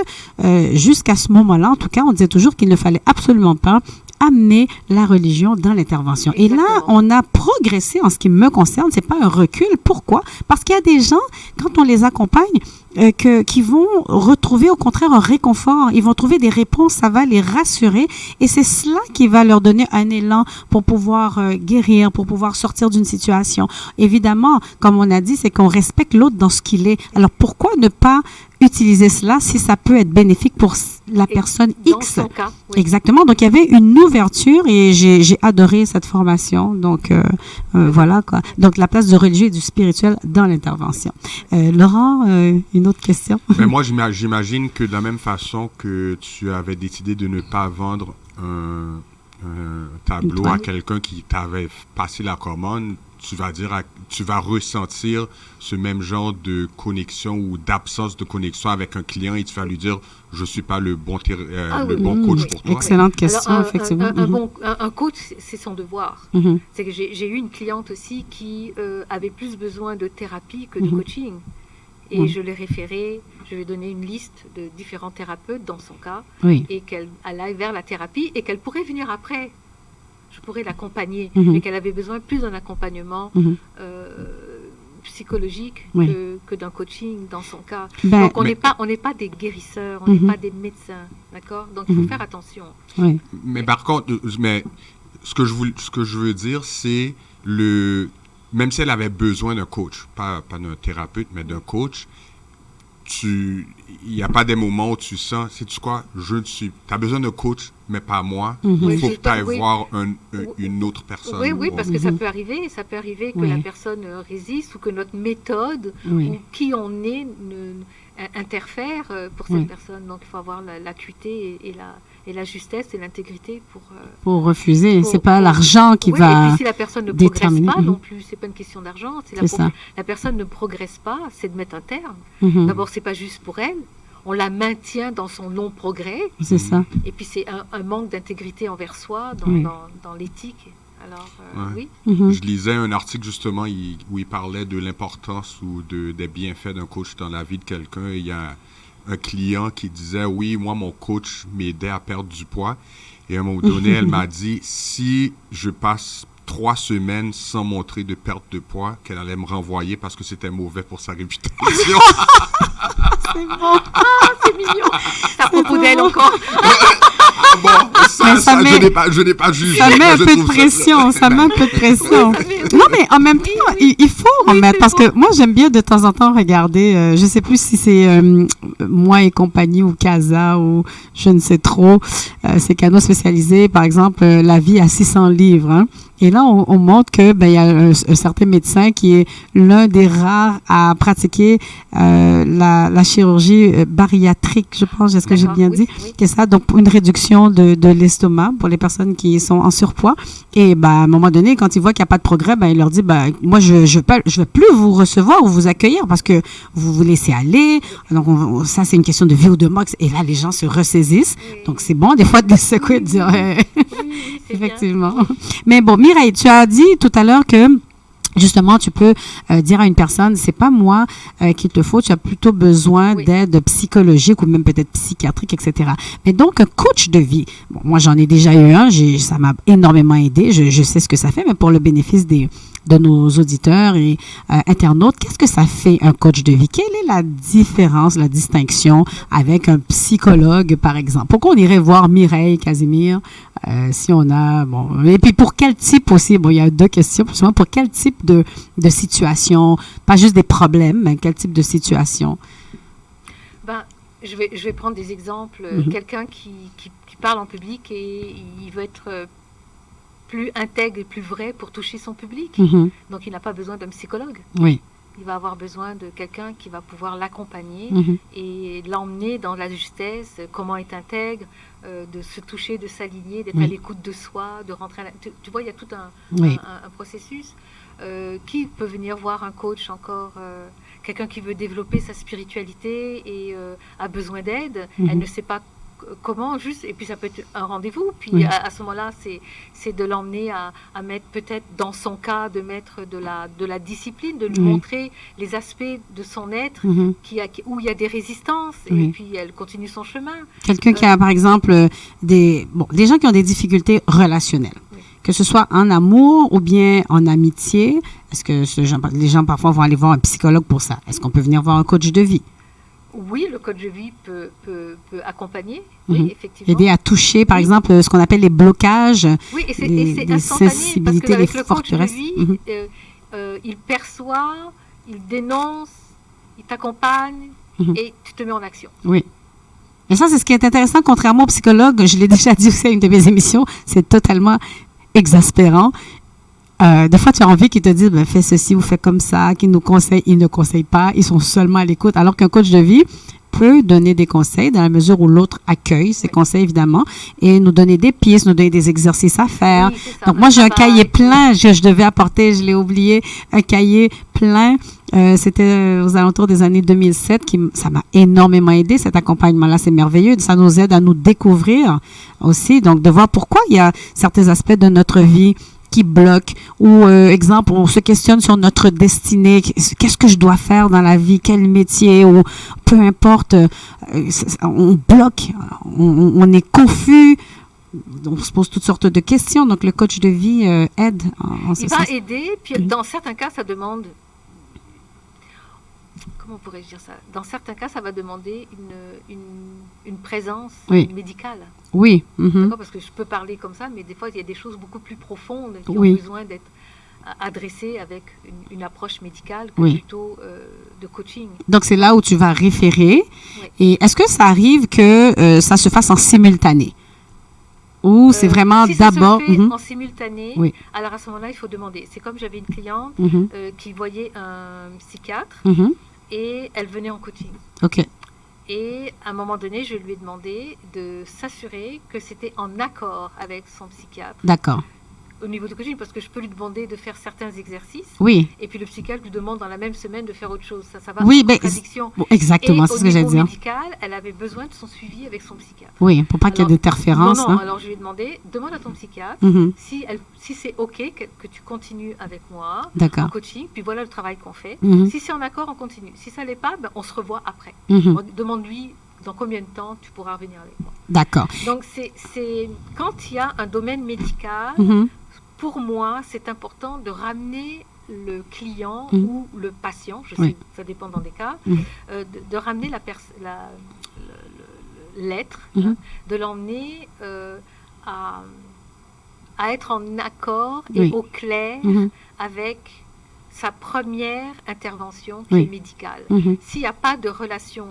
jusqu'à ce moment-là, en tout cas, on disait toujours qu'il ne fallait absolument pas amener la religion dans l'intervention. Exactement. Et là, on a progressé en ce qui me concerne. C'est pas un recul. Pourquoi? Parce qu'il y a des gens, quand on les accompagne, qui vont retrouver au contraire un réconfort. Ils vont trouver des réponses, ça va les rassurer. Et c'est cela qui va leur donner un élan pour pouvoir guérir, pour pouvoir sortir d'une situation. Évidemment, comme on a dit, c'est qu'on respecte l'autre dans ce qu'il est. Alors, pourquoi ne pas utiliser cela si ça peut être bénéfique pour la personne X? Dans son cas, oui. Exactement. Donc, il y avait une ouverture et j'ai adoré cette formation. Donc, voilà quoi. Donc, la place du religieux et du spirituel dans l'intervention. Laurent, une autre question? Mais moi, j'imagine que de la même façon que tu avais décidé de ne pas vendre un tableau à quelqu'un qui t'avait passé la commande, tu vas ressentir ce même genre de connexion ou d'absence de connexion avec un client et tu vas lui dire « je ne suis pas le bon coach pour toi ». Excellente question, alors, effectivement. Un coach, c'est son devoir. C'est que j'ai eu une cliente aussi qui avait plus besoin de thérapie que de coaching. Et je l'ai référée, je lui ai donné une liste de différents thérapeutes dans son cas, et qu'elle aille vers la thérapie et qu'elle pourrait venir après. Je pourrais l'accompagner, mais qu'elle avait besoin plus d'un accompagnement psychologique que d'un coaching dans son cas. Donc on n'est pas des guérisseurs, on n'est pas des médecins, d'accord? Donc il faut faire attention. Mais par contre, ce que je veux dire, c'est même si elle avait besoin d'un coach, pas d'un thérapeute, mais d'un coach, il n'y a pas des moments où tu sens, sais-tu quoi, tu as besoin d'un coach, mais pas moi. Il faut que tu ailles voir une autre personne. Oui, parce que ça peut arriver que la personne résiste ou que notre méthode ou qui on est interfère pour cette personne. Donc, il faut avoir l'acuité et la justesse et l'intégrité pour refuser. C'est pas l'argent qui va. Et puis si la personne ne progresse pas non plus, c'est pas une question d'argent. La personne ne progresse pas, c'est de mettre un terme. D'abord, c'est pas juste pour elle. On la maintient dans son non-progrès. C'est ça. Et puis c'est un manque d'intégrité envers soi dans l'éthique. Alors, oui. Je lisais un article justement où il parlait de l'importance ou des bienfaits d'un coach dans la vie de quelqu'un. Il y a un client qui disait, oui, moi, mon coach m'aidait à perdre du poids. Et à un moment donné, elle m'a dit, si je passe 3 semaines sans montrer de perte de poids, qu'elle allait me renvoyer parce que c'était mauvais pour sa réputation. C'est bon. C'est mignon. C'est à propos d'elle encore. Bon, je n'ai pas jugé. Ça met un peu de pression. Ça met un peu de pression. Non, mais en même temps, il faut en mettre. Parce que moi, j'aime bien de temps en temps regarder. Je ne sais plus si c'est Moi et compagnie ou Casa ou je ne sais trop. Ces canaux spécialisés. Par exemple, La vie à 600 livres. Hein. Et là, on montre que y a un certain médecin qui est l'un des rares à pratiquer la chirurgie bariatrique, je pense. Est-ce que j'ai bien dit? C'est ça. Donc, une réduction de l'estomac pour les personnes qui sont en surpoids. Et à un moment donné, quand ils voient qu'il n'y a pas de progrès, il leur dit, moi, je vais plus vous recevoir ou vous accueillir parce que vous vous laissez aller. Donc, ça, c'est une question de vie ou de mort. Et là, les gens se ressaisissent. Donc, c'est bon, des fois, de les secouer et de dire, effectivement. Bien. Mais bon, Mireille, tu as dit tout à l'heure que justement, tu peux dire à une personne, c'est pas moi qu'il te faut, tu as plutôt besoin d'aide psychologique ou même peut-être psychiatrique, etc. Mais donc, un coach de vie, bon, moi j'en ai déjà eu un, ça m'a énormément aidé, je sais ce que ça fait, mais pour le bénéfice de nos auditeurs et internautes, qu'est-ce que ça fait un coach de vie? Quelle est la différence, la distinction avec un psychologue, par exemple? Pourquoi on irait voir Mireille Casimir si on a... Bon, et puis pour quel type aussi? Bon, il y a 2 questions. Pour quel type de situation? Pas juste des problèmes, mais quel type de situation? Je vais prendre des exemples. Quelqu'un qui parle en public et il veut être... plus intègre et plus vrai pour toucher son public. Donc, il n'a pas besoin d'un psychologue. Oui. il va avoir besoin de quelqu'un qui va pouvoir l'accompagner et l'emmener dans la justesse, comment être intègre, de se toucher, de s'aligner, d'être à l'écoute de soi, de rentrer tu vois, il y a tout un processus. Qui peut venir voir un coach encore, quelqu'un qui veut développer sa spiritualité et a besoin d'aide, elle ne sait pas comment, juste, et puis ça peut être un rendez-vous, puis à ce moment-là, c'est de l'emmener à mettre peut-être, dans son cas, de mettre de la discipline, de lui montrer les aspects de son être où il y a des résistances, et puis elle continue son chemin. Quelqu'un qui a, par exemple, des gens qui ont des difficultés relationnelles. Que ce soit en amour ou bien en amitié, est-ce que les gens parfois vont aller voir un psychologue pour ça? Est-ce qu'on peut venir voir un coach de vie? Oui, le coach de vie peut accompagner, oui, effectivement. Aider à toucher, par exemple, ce qu'on appelle les blocages, oui, et c'est les sensibilités, les forteresses. Le coach de vie, il perçoit, il dénonce, il t'accompagne et tu te mets en action. Oui. Et ça, c'est ce qui est intéressant, contrairement au psychologue, je l'ai déjà dit aussi à une de mes émissions, c'est totalement exaspérant. Des fois, tu as envie qu'ils te disent fais ceci ou fais comme ça, qu'ils nous conseillent, ils ne conseillent pas, ils sont seulement à l'écoute. Alors qu'un coach de vie peut donner des conseils dans la mesure où l'autre accueille ces conseils, évidemment, et nous donner des pistes, nous donner des exercices à faire. Oui, donc, moi, j'ai un cahier plein, je devais apporter, je l'ai oublié, un cahier plein. C'était aux alentours des années 2007, ça m'a énormément aidé, cet accompagnement-là, c'est merveilleux. Ça nous aide à nous découvrir aussi, donc de voir pourquoi il y a certains aspects de notre vie qui bloquent, ou exemple, on se questionne sur notre destinée, qu'est-ce que je dois faire dans la vie, quel métier, ou peu importe, on bloque, on est confus, on se pose toutes sortes de questions, donc le coach de vie aide en ce sens. Il va aider, puis dans certains cas, ça demande... Comment pourrais-je dire ça? Dans certains cas, ça va demander une présence médicale. Oui. Parce que je peux parler comme ça, mais des fois, il y a des choses beaucoup plus profondes qui ont besoin d'être adressées avec une approche médicale que plutôt de coaching. Donc, c'est là où tu vas référer. Et est-ce que ça arrive que ça se fasse en simultané? Ou c'est vraiment d'abord... Si ça se fait en simultané, alors à ce moment-là, il faut demander. C'est comme j'avais une cliente qui voyait un psychiatre et elle venait en coaching. OK. Et à un moment donné, je lui ai demandé de s'assurer que c'était en accord avec son psychiatre. D'accord. Au niveau du coaching, parce que je peux lui demander de faire certains exercices. Oui. Et puis le psychiatre lui demande dans la même semaine de faire autre chose. Ça va en contradiction. Exactement, c'est ce que j'allais dire. Au niveau médical, elle avait besoin de son suivi avec son psychiatre. Oui, pour pas qu'il y ait d'interférence. Non, alors je lui ai demandé, demande à ton psychiatre si c'est OK que tu continues avec moi en coaching, puis voilà le travail qu'on fait. Si c'est en accord, on continue. Si ça ne l'est pas, on se revoit après. Demande-lui dans combien de temps tu pourras revenir avec moi. D'accord. Donc, c'est quand il y a un domaine médical... Pour moi, c'est important de ramener le client ou le patient, je sais, ça dépend dans des cas, de ramener l'être, de l'emmener à être en accord et au clair avec sa première intervention qui est médicale. S'il n'y a pas de relation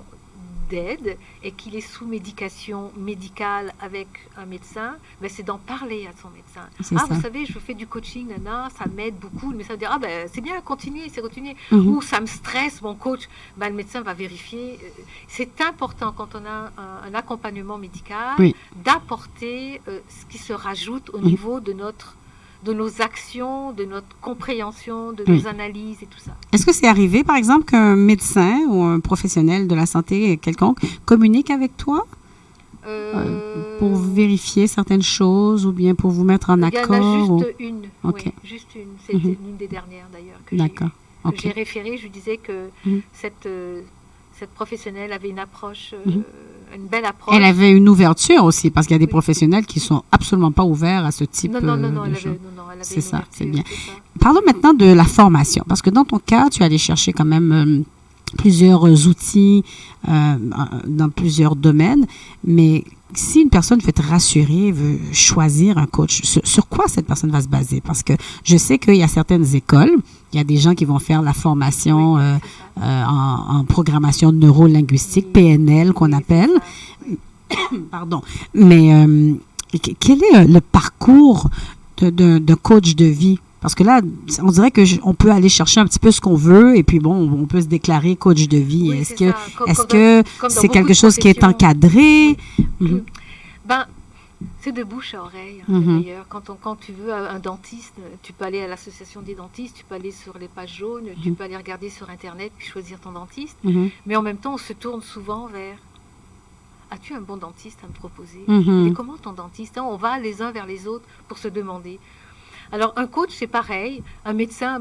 d'aide et qu'il est sous médication médicale avec un médecin, c'est d'en parler à son médecin. Vous savez, je fais du coaching, ça m'aide beaucoup. Le médecin va dire, c'est bien, continuez. Ou ça me stresse, mon coach. Le médecin va vérifier. C'est important quand on a un accompagnement médical d'apporter ce qui se rajoute au niveau de nos actions, de notre compréhension, de nos analyses et tout ça. Est-ce que c'est arrivé, par exemple, qu'un médecin ou un professionnel de la santé quelconque communique avec toi pour vérifier certaines choses ou bien pour vous mettre en accord? Il y en a juste une. Okay. Oui, juste une. C'était l'une des dernières, d'ailleurs, que j'ai référée. Je lui disais que cette professionnelle avait une approche... une belle approche. Elle avait une ouverture aussi, parce qu'il y a des professionnels qui ne sont absolument pas ouverts à ce type de choses. C'est ça, c'est bien. Parlons maintenant de la formation, parce que dans ton cas, tu es allé chercher quand même plusieurs outils dans plusieurs domaines, mais si une personne veut être rassurée, veut choisir un coach, sur quoi cette personne va se baser? Parce que je sais qu'il y a certaines écoles, il y a des gens qui vont faire la formation en programmation neuro-linguistique, PNL qu'on appelle. Pardon. Mais quel est le parcours d'un coach de vie? Parce que là, on dirait qu'on peut aller chercher un petit peu ce qu'on veut et puis bon, on peut se déclarer coach de vie. Oui, est-ce que c'est quelque chose qui est encadré? Oui. Ben, c'est de bouche à oreille, d'ailleurs. Quand tu veux un dentiste, tu peux aller à l'association des dentistes, tu peux aller sur les pages jaunes, tu peux aller regarder sur Internet puis choisir ton dentiste. Mais en même temps, on se tourne souvent vers « As-tu un bon dentiste à me proposer? Il est comment ton dentiste ?» On va les uns vers les autres pour se demander. Alors, un coach, c'est pareil. Un médecin,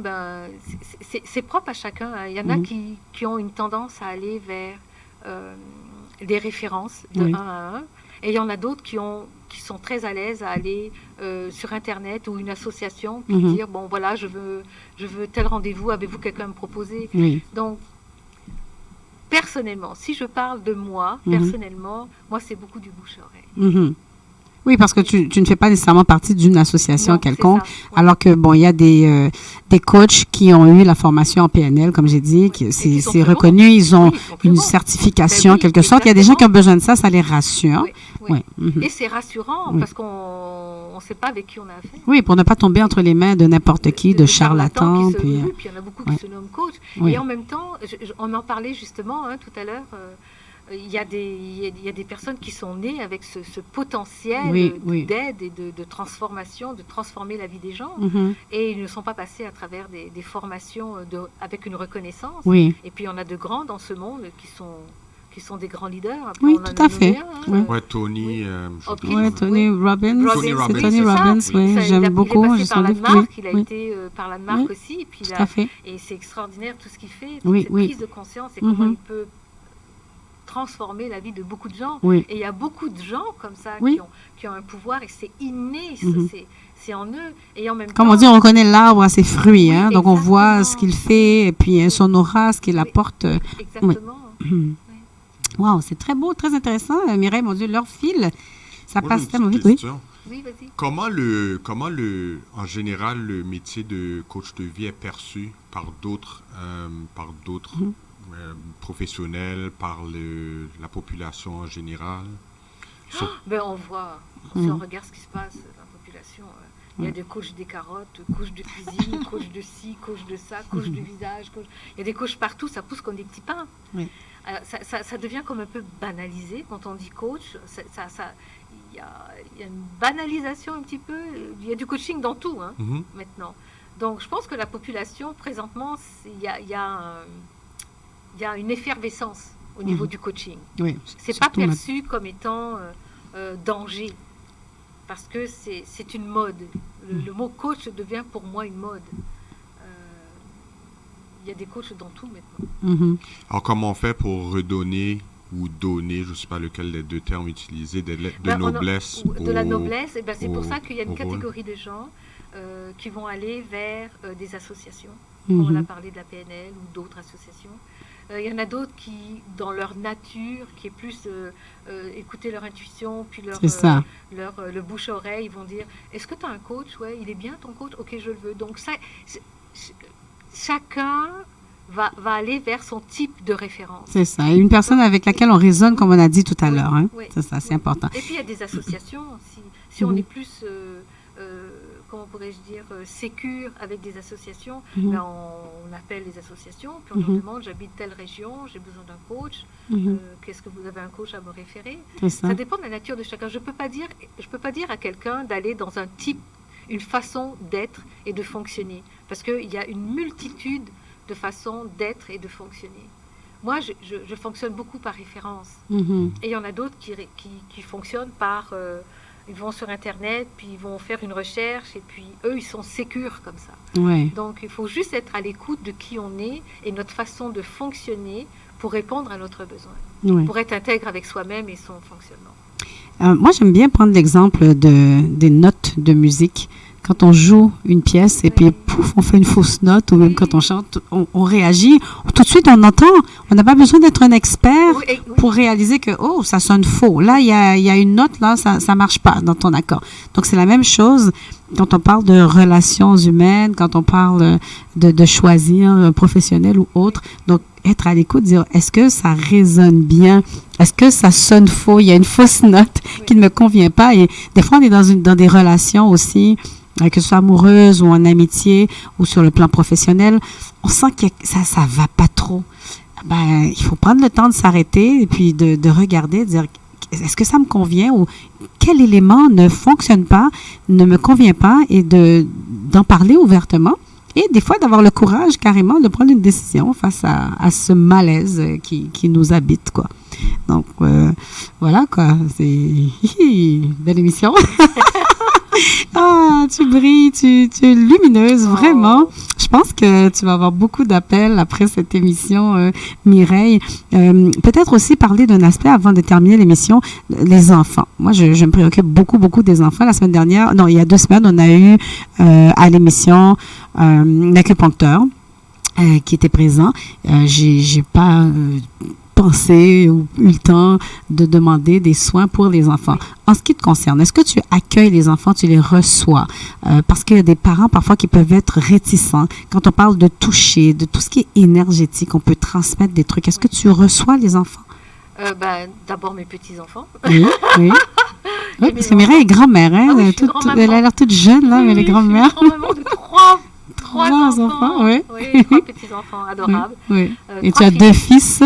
c'est propre à chacun. Hein. Il y en a qui ont une tendance à aller vers des références de 1 à 1. Et il y en a d'autres qui sont très à l'aise à aller sur Internet ou une association puis dire, bon, voilà, je veux tel rendez-vous, avez-vous quelqu'un à me proposer? Donc, personnellement, si je parle de moi, moi, c'est beaucoup du bouche à oreille. Oui, parce que tu ne fais pas nécessairement partie d'une association quelconque, alors que, bon, il y a des coachs qui ont eu la formation en PNL, comme j'ai dit, c'est reconnu, ils ont une certification, en quelque sorte. Il y a des gens qui ont besoin de ça, ça les rassure. Oui. Et c'est rassurant, parce qu'on ne sait pas avec qui on a affaire. Oui, pour ne pas tomber entre les mains de n'importe qui, de charlatans. Puis il y en a beaucoup qui se nomment coach. Et en même temps, on en parlait justement tout à l'heure, il y a des personnes qui sont nées avec ce potentiel d'aide et de transformation, de transformer la vie des gens. Et ils ne sont pas passés à travers des formations avec une reconnaissance. Et puis, il y en a de grands dans ce monde qui sont des grands leaders. Après, tout à fait. Tony Robbins. Tony Robbins, j'aime beaucoup. Il est passé par Landmark, il a été par Landmark aussi. Et c'est extraordinaire tout ce qu'il fait, cette prise de conscience et comment il peut transformer la vie de beaucoup de gens. Et il y a beaucoup de gens comme ça qui ont un pouvoir et c'est inné, c'est en eux. Et en même comme temps, on dit, on reconnaît l'arbre à ses fruits. Donc on voit ce qu'il fait et puis son aura, ce qu'il apporte. Exactement. Wow, c'est très beau, très intéressant. Mireille, mon Dieu, leur fil, ça passe tellement vite. Oui, vas-y. Comment en général, le métier de coach de vie est perçu par d'autres professionnels, par la population en général? On voit, si on regarde ce qui se passe dans la population, il y a des coachs des carottes, coachs de cuisine, coachs de ci, coachs de ça, coachs du visage. Il y a des coachs partout, ça pousse comme des petits pains. Alors, ça devient comme un peu banalisé quand on dit coach. Il y a une banalisation un petit peu. Il y a du coaching dans tout maintenant. Donc, je pense que la population, présentement, il y a une effervescence au niveau du coaching. C'est pas perçu comme étant danger, parce que c'est une mode. Le mot coach devient pour moi une mode. Il y a des coachs dans tout maintenant. Alors, comment on fait pour redonner ou donner, je ne sais pas lequel des deux termes utilisés, de noblesse de la noblesse, c'est pour ça qu'il y a une catégorie de gens qui vont aller vers des associations. On a parlé de la PNL ou d'autres associations. Il y en a d'autres qui, dans leur nature, qui est plus écouter leur intuition, puis le bouche-oreille, ils vont dire, est-ce que tu as un coach? Oui, il est bien ton coach? Ok, je le veux. Donc, chacun va aller vers son type de référence. C'est ça. Et une personne avec laquelle on raisonne, comme on a dit tout à l'heure. C'est ça, c'est important. Et puis, il y a des associations. Si on est plus... comment pourrais-je dire, sécure avec des associations, on appelle les associations, puis on leur demande, j'habite telle région, j'ai besoin d'un coach, qu'est-ce que vous avez un coach à me référer? Ça dépend de la nature de chacun. Je peux pas dire à quelqu'un d'aller dans un type, une façon d'être et de fonctionner, parce qu'il y a une multitude de façons d'être et de fonctionner. Moi, je fonctionne beaucoup par référence, et il y en a d'autres qui fonctionnent par... ils vont sur Internet, puis ils vont faire une recherche, et puis eux, ils sont sécures comme ça. Donc, il faut juste être à l'écoute de qui on est et notre façon de fonctionner pour répondre à notre besoin, pour être intègre avec soi-même et son fonctionnement. Moi, j'aime bien prendre l'exemple des notes de musique. Quand on joue une pièce et puis pouf, on fait une fausse note, ou même quand on chante, on réagit. Tout de suite, on entend. On n'a pas besoin d'être un expert pour réaliser que, oh, ça sonne faux. Là, il y a une note, là, ça ne marche pas dans ton accord. Donc, c'est la même chose quand on parle de relations humaines, quand on parle de choisir un professionnel ou autre. Donc, être à l'écoute, dire, est-ce que ça résonne bien? Est-ce que ça sonne faux? Il y a une fausse note qui ne me convient pas. Et des fois, on est dans des relations aussi que ce soit amoureuse ou en amitié ou sur le plan professionnel, on sent que ça va pas trop. Ben, il faut prendre le temps de s'arrêter et puis de regarder, de dire est-ce que ça me convient ou quel élément ne fonctionne pas, ne me convient pas et d'en parler ouvertement. Et des fois, d'avoir le courage carrément de prendre une décision face à ce malaise qui nous habite, quoi. Donc, voilà, quoi. C'est belle émission. Ah, tu brilles, tu es lumineuse, vraiment. Je pense que tu vas avoir beaucoup d'appels après cette émission, Mireille. Peut-être aussi parler d'un aspect avant de terminer l'émission, les enfants. Moi, je me préoccupe beaucoup des enfants. La semaine dernière, non, il y a 2 semaines, on a eu à l'émission l'acupuncteur qui était présent. J'ai pas pensé ou eu le temps de demander des soins pour les enfants. En ce qui te concerne, est-ce que tu accueilles les enfants, tu les reçois? Parce qu'il y a des parents parfois qui peuvent être réticents. Quand on parle de toucher, de tout ce qui est énergétique, on peut transmettre des trucs. Est-ce que tu reçois les enfants? D'abord mes petits-enfants. Oui. Oui, parce que Mireille est grand-mère. Hein? Elle a l'air toute jeune, là, mais elle est grand-mère. Je suis grand-maman de trois enfants. Oui. 3 petits-enfants adorables. Oui. Et tu as 2 fils.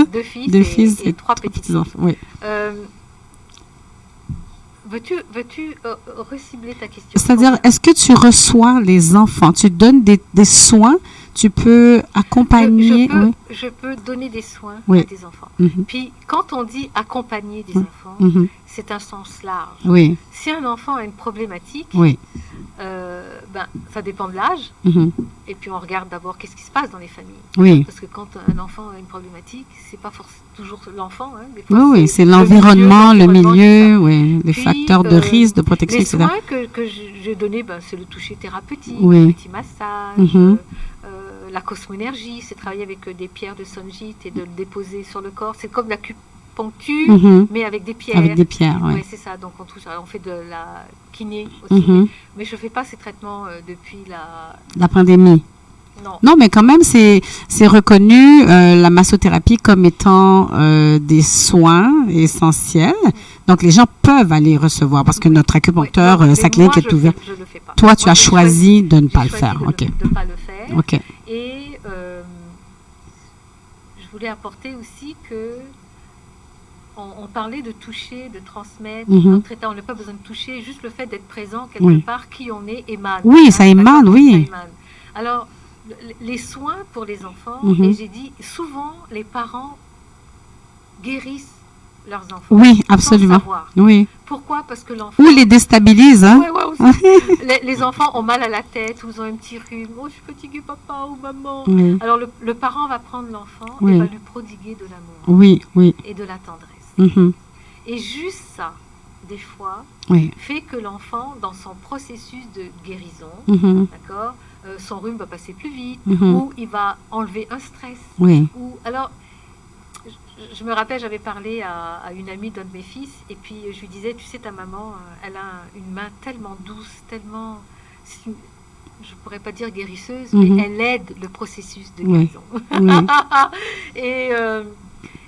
2 fils et 3 petits-enfants. Oui. Veux-tu recibler ta question? C'est-à-dire, est-ce que tu reçois les enfants? Tu donnes des soins? Tu peux accompagner? Je peux donner des soins à des enfants. Mm-hmm. Puis, quand on dit accompagner des enfants, mm-hmm. c'est un sens large. Oui. Si un enfant a une problématique, ça dépend de l'âge. Mm-hmm. Et puis, on regarde d'abord qu'est-ce qui se passe dans les familles. Oui. Parce que quand un enfant a une problématique, c'est pas toujours l'enfant. Hein. Des fois, oui, c'est l'environnement, le milieu, les facteurs de risque, de protection, les etc. Les soins que j'ai donnés, c'est le toucher thérapeutique, le petit massage, mm-hmm. La cosmoénergie, c'est travailler avec des pierres de Sonjit et de le déposer sur le corps. C'est comme l'acupuncture, mm-hmm. mais avec des pierres. Avec des pierres, oui. Ouais, c'est ça. Donc, on fait de la kiné aussi. Mm-hmm. Mais je ne fais pas ces traitements depuis la pandémie. Non, mais quand même, c'est reconnu, la massothérapie, comme étant des soins essentiels. Donc, les gens peuvent aller recevoir parce que notre acupuncteur, sa clinique est ouverte. Je le fais pas. Toi, tu as choisi de ne pas le faire. De ne pas le faire. OK. Et je voulais apporter aussi que on parlait de toucher, de transmettre. Mm-hmm. Notre état, on n'a pas besoin de toucher. Juste le fait d'être présent quelque part, qui on est, émane. Oui, ça émane, oui. Ça émane. Alors, les soins pour les enfants, mm-hmm. et j'ai dit, souvent, les parents guérissent leurs enfants. Oui, absolument. Sans savoir. Oui. Pourquoi? Parce que l'enfant... Ou les déstabilise, hein? les enfants ont mal à la tête, ou ils ont un petit rhume. Oh, je suis fatiguée, papa ou maman. Oui. Alors, le parent va prendre l'enfant oui. et va lui prodiguer de l'amour. Oui. Et de la tendresse. Mm-hmm. Et juste ça, des fois, fait que l'enfant, dans son processus de guérison, mm-hmm. d'accord, son rhume va passer plus vite, mm-hmm. ou il va enlever un stress. Oui. Ou, alors, je me rappelle, j'avais parlé à une amie d'un de mes fils, et puis je lui disais, tu sais, ta maman, elle a une main tellement douce, tellement, je ne pourrais pas dire guérisseuse, mm-hmm. mais elle aide le processus de guérison. Oui.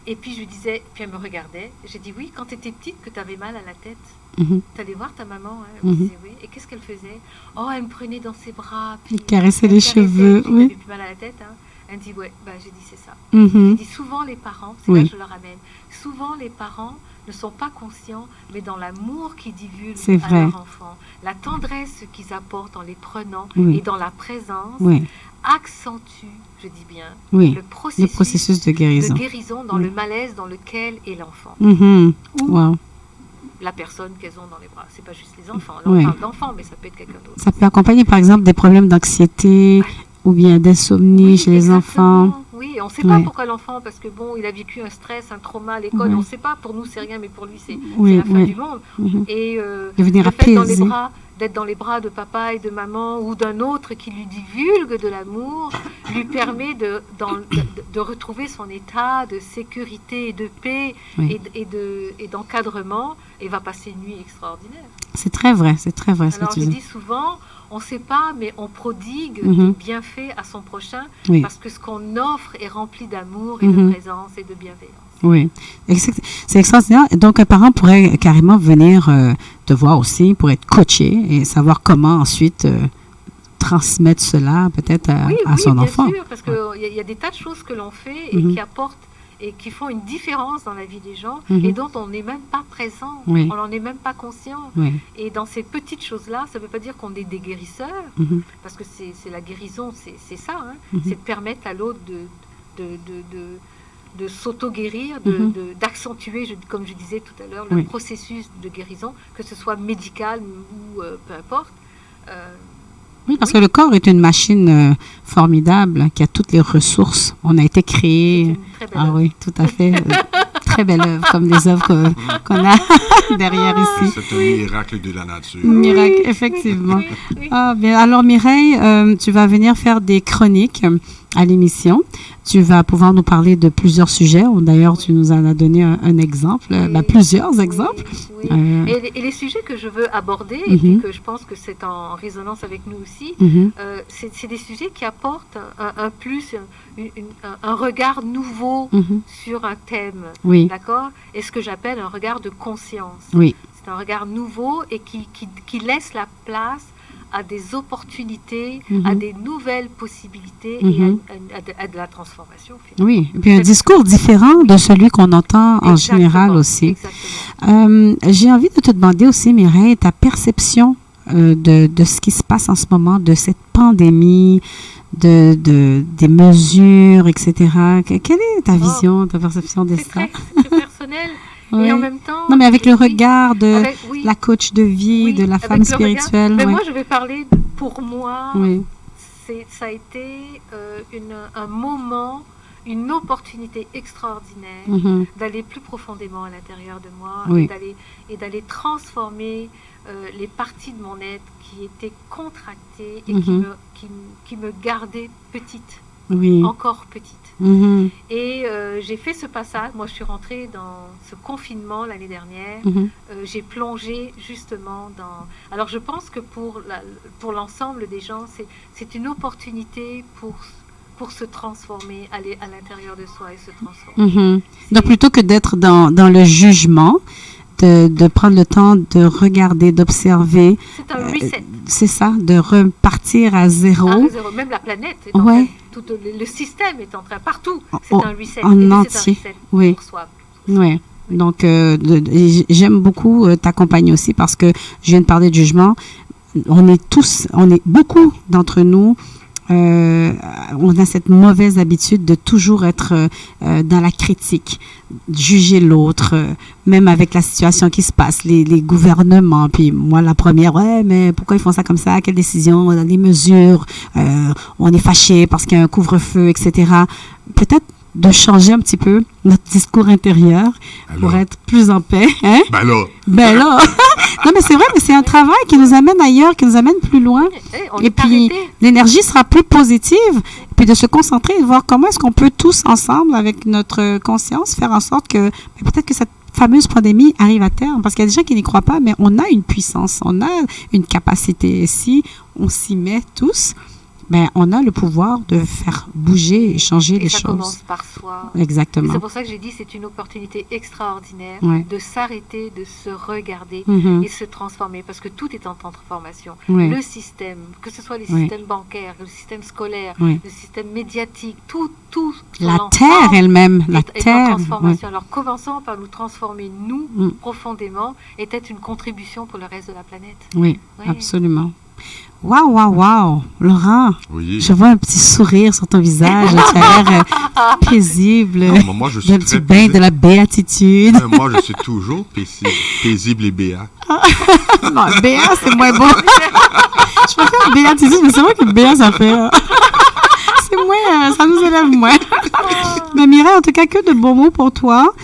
Et puis je lui disais, puis elle me regardait, j'ai dit, oui, quand tu étais petite, que tu avais mal à la tête, mm-hmm. tu allais voir ta maman, hein? Elle me disait, oui. Et qu'est-ce qu'elle faisait? Oh, elle me prenait dans ses bras, puis elle caressait les cheveux. Puis t'avais plus mal à la tête, hein? Elle me dit, ouais, j'ai dit, c'est ça. Mm-hmm. J'ai dit, souvent les parents, c'est là que je le ramène, souvent les parents ne sont pas conscients, mais dans l'amour qu'ils divulguent à leur enfant, la tendresse qu'ils apportent en les prenant et dans la présence, accentue, je dis bien, le processus de guérison dans le malaise dans lequel est l'enfant. Mm-hmm. Ou la personne qu'elles ont dans les bras. C'est pas juste les enfants. Là, on parle d'enfants, mais ça peut être quelqu'un d'autre. Ça peut accompagner, par exemple, des problèmes d'anxiété ou bien d'insomnie chez les enfants. Oui, on ne sait pas pourquoi l'enfant, parce que bon, il a vécu un stress, un trauma à l'école, on ne sait pas, pour nous c'est rien, mais pour lui c'est la fin du monde. Mm-hmm. Et devenir apaiser. D'être dans les bras de papa et de maman ou d'un autre qui lui divulgue de l'amour, lui permet de retrouver son état de sécurité et de paix et d'encadrement, et va passer une nuit extraordinaire. C'est très vrai ce que tu dis. Alors je dis souvent, on ne sait pas, mais on prodigue des bienfaits à son prochain, parce que ce qu'on offre est rempli d'amour et de présence et de bienveillance. Oui, c'est extraordinaire. Donc, un parent pourrait carrément venir te voir aussi pour être coaché et savoir comment ensuite transmettre cela peut-être à son enfant. Oui, bien sûr, parce qu'il y a des tas de choses que l'on fait et qui apportent et qui font une différence dans la vie des gens et dont on n'est même pas présent, on n'en est même pas conscient. Et dans ces petites choses-là, ça ne veut pas dire qu'on est des guérisseurs, parce que c'est la guérison, c'est ça, hein, c'est de permettre à l'autre de s'auto-guérir, d'accentuer, comme je disais tout à l'heure, le processus de guérison, que ce soit médical ou peu importe. Oui, parce que le corps est une machine formidable qui a toutes les ressources. On a été créé. Oui, tout à fait. Très belle œuvre, comme les œuvres qu'on a derrière ici. C'est un miracle de la nature. Miracle, effectivement. Oui. Ah, bien, alors Mireille, tu vas venir faire des chroniques à l'émission. Tu vas pouvoir nous parler de plusieurs sujets. D'ailleurs, tu nous en as donné un exemple, plusieurs exemples. Oui. Et les sujets que je veux aborder, et puis que je pense que c'est en résonance avec nous aussi, c'est des sujets qui apportent un plus, un regard nouveau sur un thème. Oui. D'accord? Et ce que j'appelle un regard de conscience. Oui. C'est un regard nouveau et qui laisse la place à des opportunités, à des nouvelles possibilités et à de la transformation. Finalement. Oui, et puis un discours différent de celui qu'on entend en général aussi. Exactement. J'ai envie de te demander aussi, Mireille, ta perception de ce qui se passe en ce moment, de cette pandémie, des mesures, etc. Quelle est ta vision, ta perception de ça? C'est très personnel. Oui. Et en même temps... Non, mais avec le regard de la coach de vie, de la femme spirituelle. Mais moi, je vais parler, pour moi, ça a été un moment, une opportunité extraordinaire d'aller plus profondément à l'intérieur de moi et d'aller transformer les parties de mon être qui étaient contractées et qui me gardaient petite, encore petite. Et j'ai fait ce passage. Moi, je suis rentrée dans ce confinement l'année dernière. J'ai plongé justement dans... Alors, je pense que pour l'ensemble des gens, c'est une opportunité pour se transformer, aller à l'intérieur de soi et se transformer. Donc, plutôt que d'être dans le jugement, de prendre le temps de regarder, d'observer. C'est un reset. C'est ça, de repartir à zéro. Même la planète est en train, tout le système est en train, partout, c'est un reset. En entier, pour soi. Oui. Donc, j'aime beaucoup t'accompagner aussi parce que je viens de parler de jugement. On est beaucoup d'entre nous, on a cette mauvaise habitude de toujours être dans la critique, juger l'autre, même avec la situation qui se passe, les gouvernements. Puis moi, la première, mais pourquoi ils font ça comme ça? Quelles décisions? Les mesures? On est fâché parce qu'il y a un couvre-feu, etc. Peut-être de changer un petit peu notre discours intérieur pour être plus en paix. Hein? Ben là. Non, mais c'est vrai, mais c'est un travail qui nous amène ailleurs, qui nous amène plus loin. Et puis, l'énergie sera plus positive. Et puis, de se concentrer et de voir comment est-ce qu'on peut tous ensemble, avec notre conscience, faire en sorte que peut-être que cette fameuse pandémie arrive à terme. Parce qu'il y a des gens qui n'y croient pas, mais on a une puissance, on a une capacité. Et si on s'y met tous, on a le pouvoir de faire bouger et changer les choses. Ça commence par soi. Exactement. Et c'est pour ça que j'ai dit que c'est une opportunité extraordinaire de s'arrêter, de se regarder et se transformer. Parce que tout est en transformation. Le système, que ce soit les systèmes bancaires, le système scolaire, le système médiatique, tout. La terre elle-même. Est en transformation. Alors commençons par nous transformer, nous, profondément, et être une contribution pour le reste de la planète. Oui. Absolument. Waouh, Laurent, je vois un petit sourire sur ton visage, tu as l'air paisible, moi, je suis d'un petit bain de la béatitude. Moi, je suis toujours paisible et béat. Non, béat, c'est moins bon. Je préfère béatitude, mais c'est vrai que béat, ça fait... c'est moins, ça nous élève moins. Mais Mireille, en tout cas, que de bons mots pour toi.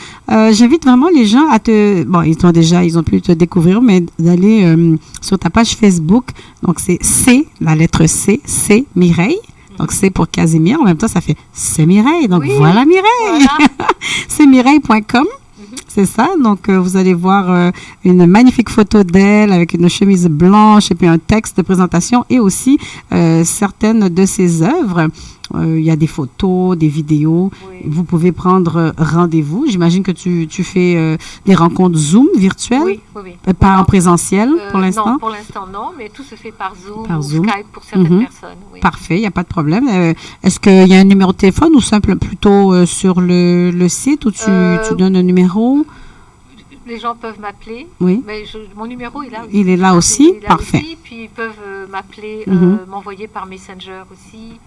J'invite vraiment les gens à te... Bon, ils ont pu te découvrir, mais d'aller sur ta page Facebook. Donc, c'est la lettre C, c'est Mireille. Donc, c'est pour Casimir. En même temps, ça fait c'est Mireille. Donc, voilà Mireille. Voilà. C'est mireille.com. C'est ça. Donc, vous allez voir une magnifique photo d'elle avec une chemise blanche et puis un texte de présentation et aussi certaines de ses œuvres. Il y a des photos, des vidéos. Oui. Vous pouvez prendre rendez-vous. J'imagine que tu fais des rencontres Zoom virtuelles? Oui. Pas en présentiel pour l'instant? Non, pour l'instant non, mais tout se fait par Zoom ou Skype pour certaines personnes. Oui. Parfait, il n'y a pas de problème. Est-ce qu'il y a un numéro de téléphone ou plutôt sur le site où tu donnes un numéro? Les gens peuvent m'appeler. Oui. Mais mon numéro est là aussi. Il est là aussi? Parfait. Aussi, puis ils peuvent m'appeler, m'envoyer par Messenger aussi.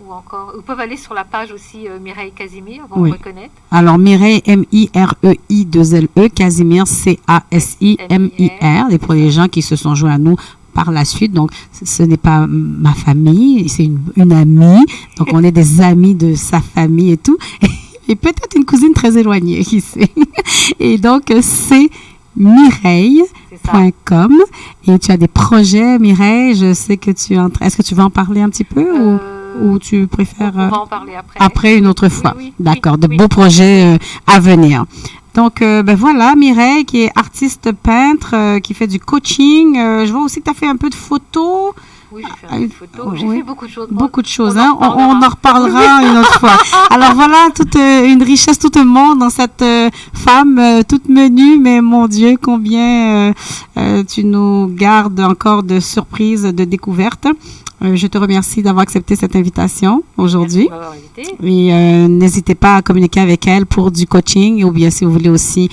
Ou encore, ils peuvent aller sur la page aussi Mireille Casimir, vont me reconnaître. Alors, Mireille, M-I-R-E-I-2-L-E, Casimir, C-A-S-I-M-I-R. Et pour les gens qui se sont joints à nous par la suite, donc ce n'est pas ma famille, c'est une amie. Donc, on est des amis de sa famille et tout. Et peut-être une cousine très éloignée, qui sait. Et donc, c'est Mireille.com. Et tu as des projets, Mireille. Je sais que tu es en train... Est-ce que tu veux en parler un petit peu ou tu préfères... On va en parler après. Après, une autre fois. Oui. D'accord, de beaux projets à venir. Donc, voilà, Mireille, qui est artiste peintre, qui fait du coaching. Je vois aussi que tu as fait un peu de photos. Oui, j'ai fait une photo. J'ai fait beaucoup de choses. Beaucoup de choses, hein. On en reparlera une autre fois. Alors voilà, toute une richesse, tout un monde dans cette femme toute menue, mais mon Dieu, combien tu nous gardes encore de surprises, de découvertes. Je te remercie d'avoir accepté cette invitation aujourd'hui. Merci de m'avoir invité. Et n'hésitez pas à communiquer avec elle pour du coaching ou bien si vous voulez aussi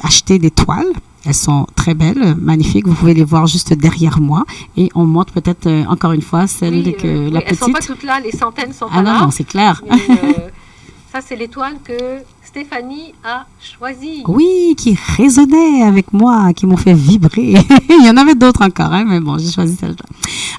acheter des toiles. Elles sont très belles, magnifiques. Vous pouvez les voir juste derrière moi. Et on montre peut-être encore une fois celle que la petite. Elles ne sont pas toutes là, les centaines sont pas là. Ah non, c'est clair. Mais, ça, c'est l'étoile que Stéphanie a choisie. Oui, qui résonnait avec moi, qui m'ont fait vibrer. Il y en avait d'autres encore, hein, mais bon, j'ai choisi celle-là.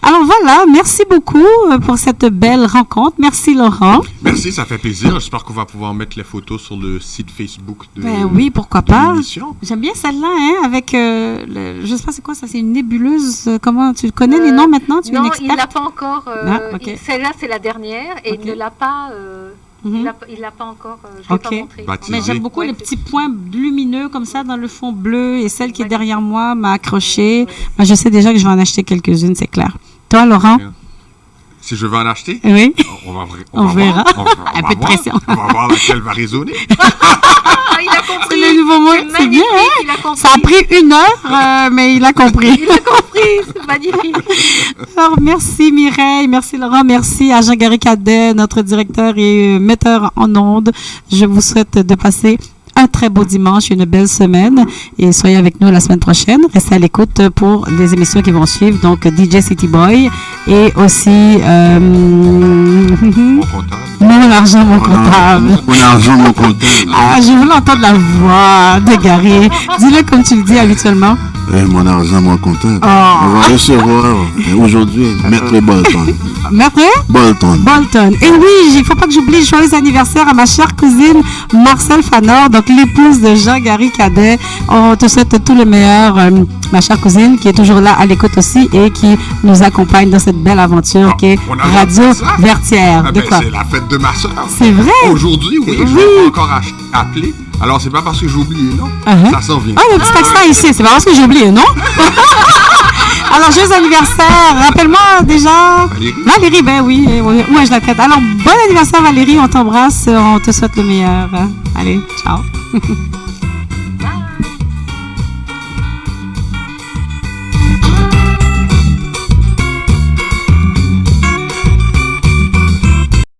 Alors voilà, merci beaucoup pour cette belle rencontre. Merci Laurent. Merci, ça fait plaisir. J'espère qu'on va pouvoir mettre les photos sur le site Facebook de oui, pourquoi pas. l'émission. J'aime bien celle-là, hein, avec, je sais pas c'est quoi ça, c'est une nébuleuse. Comment, tu connais les noms maintenant? Tu es une experte? Non, il l'a pas encore. Okay. Celle-là, c'est la dernière et il ne l'a pas... Il l'a pas encore, je ne l'ai pas montré. Baptisé. Mais j'aime beaucoup les petits points lumineux comme ça dans le fond bleu et celle qui est derrière moi m'a accroché. Moi, je sais déjà que je vais en acheter quelques-unes, c'est clair. Toi, Laurent? Si je veux en acheter? Oui. On verra. Un peu de pression. On va voir laquelle va résonner. Il a compris. C'est le nouveau mot. C'est bien, hein? Ça a pris 1 heure, mais il a compris. Il a compris. C'est magnifique. Alors, merci Mireille, merci Laurent, merci à Jean-Gary Cadet, notre directeur et metteur en ondes. Je vous souhaite de passer un très beau dimanche, une belle semaine et soyez avec nous la semaine prochaine. Restez à l'écoute pour les émissions qui vont suivre, donc DJ City Boy et aussi Mon comptable. Mon argent, mon comptable. Mon argent, mon comptable. Ah, je voulais entendre la voix de Gary. Dis-le comme tu le dis habituellement. Mon argent, mon comptable. Oh. On va recevoir aujourd'hui Maître Bolton. Maître Bolton. Bolton. Et oui, il ne faut pas que j'oublie joyeux anniversaire à ma chère cousine Marcel Fanor, donc l'épouse de Jean-Gary Cadet. On te souhaite tout le meilleur, ma chère cousine, qui est toujours là à l'écoute aussi et qui nous accompagne dans cette belle aventure qui est Radio Vertière. De quoi? C'est la fête de ma soeur. C'est vrai? Aujourd'hui, oui. Je ne l'ai pas encore appelé. Alors, c'est pas parce que j'ai oublié, non? Ça s'en vient. Ah, le petit accent ici, c'est pas parce que j'ai oublié, non? Alors, joyeux anniversaire. Rappelle-moi déjà. Valérie, ben oui. Ouais, je la traite. Alors, bon anniversaire, Valérie. On t'embrasse. On te souhaite le meilleur. Allez, ciao.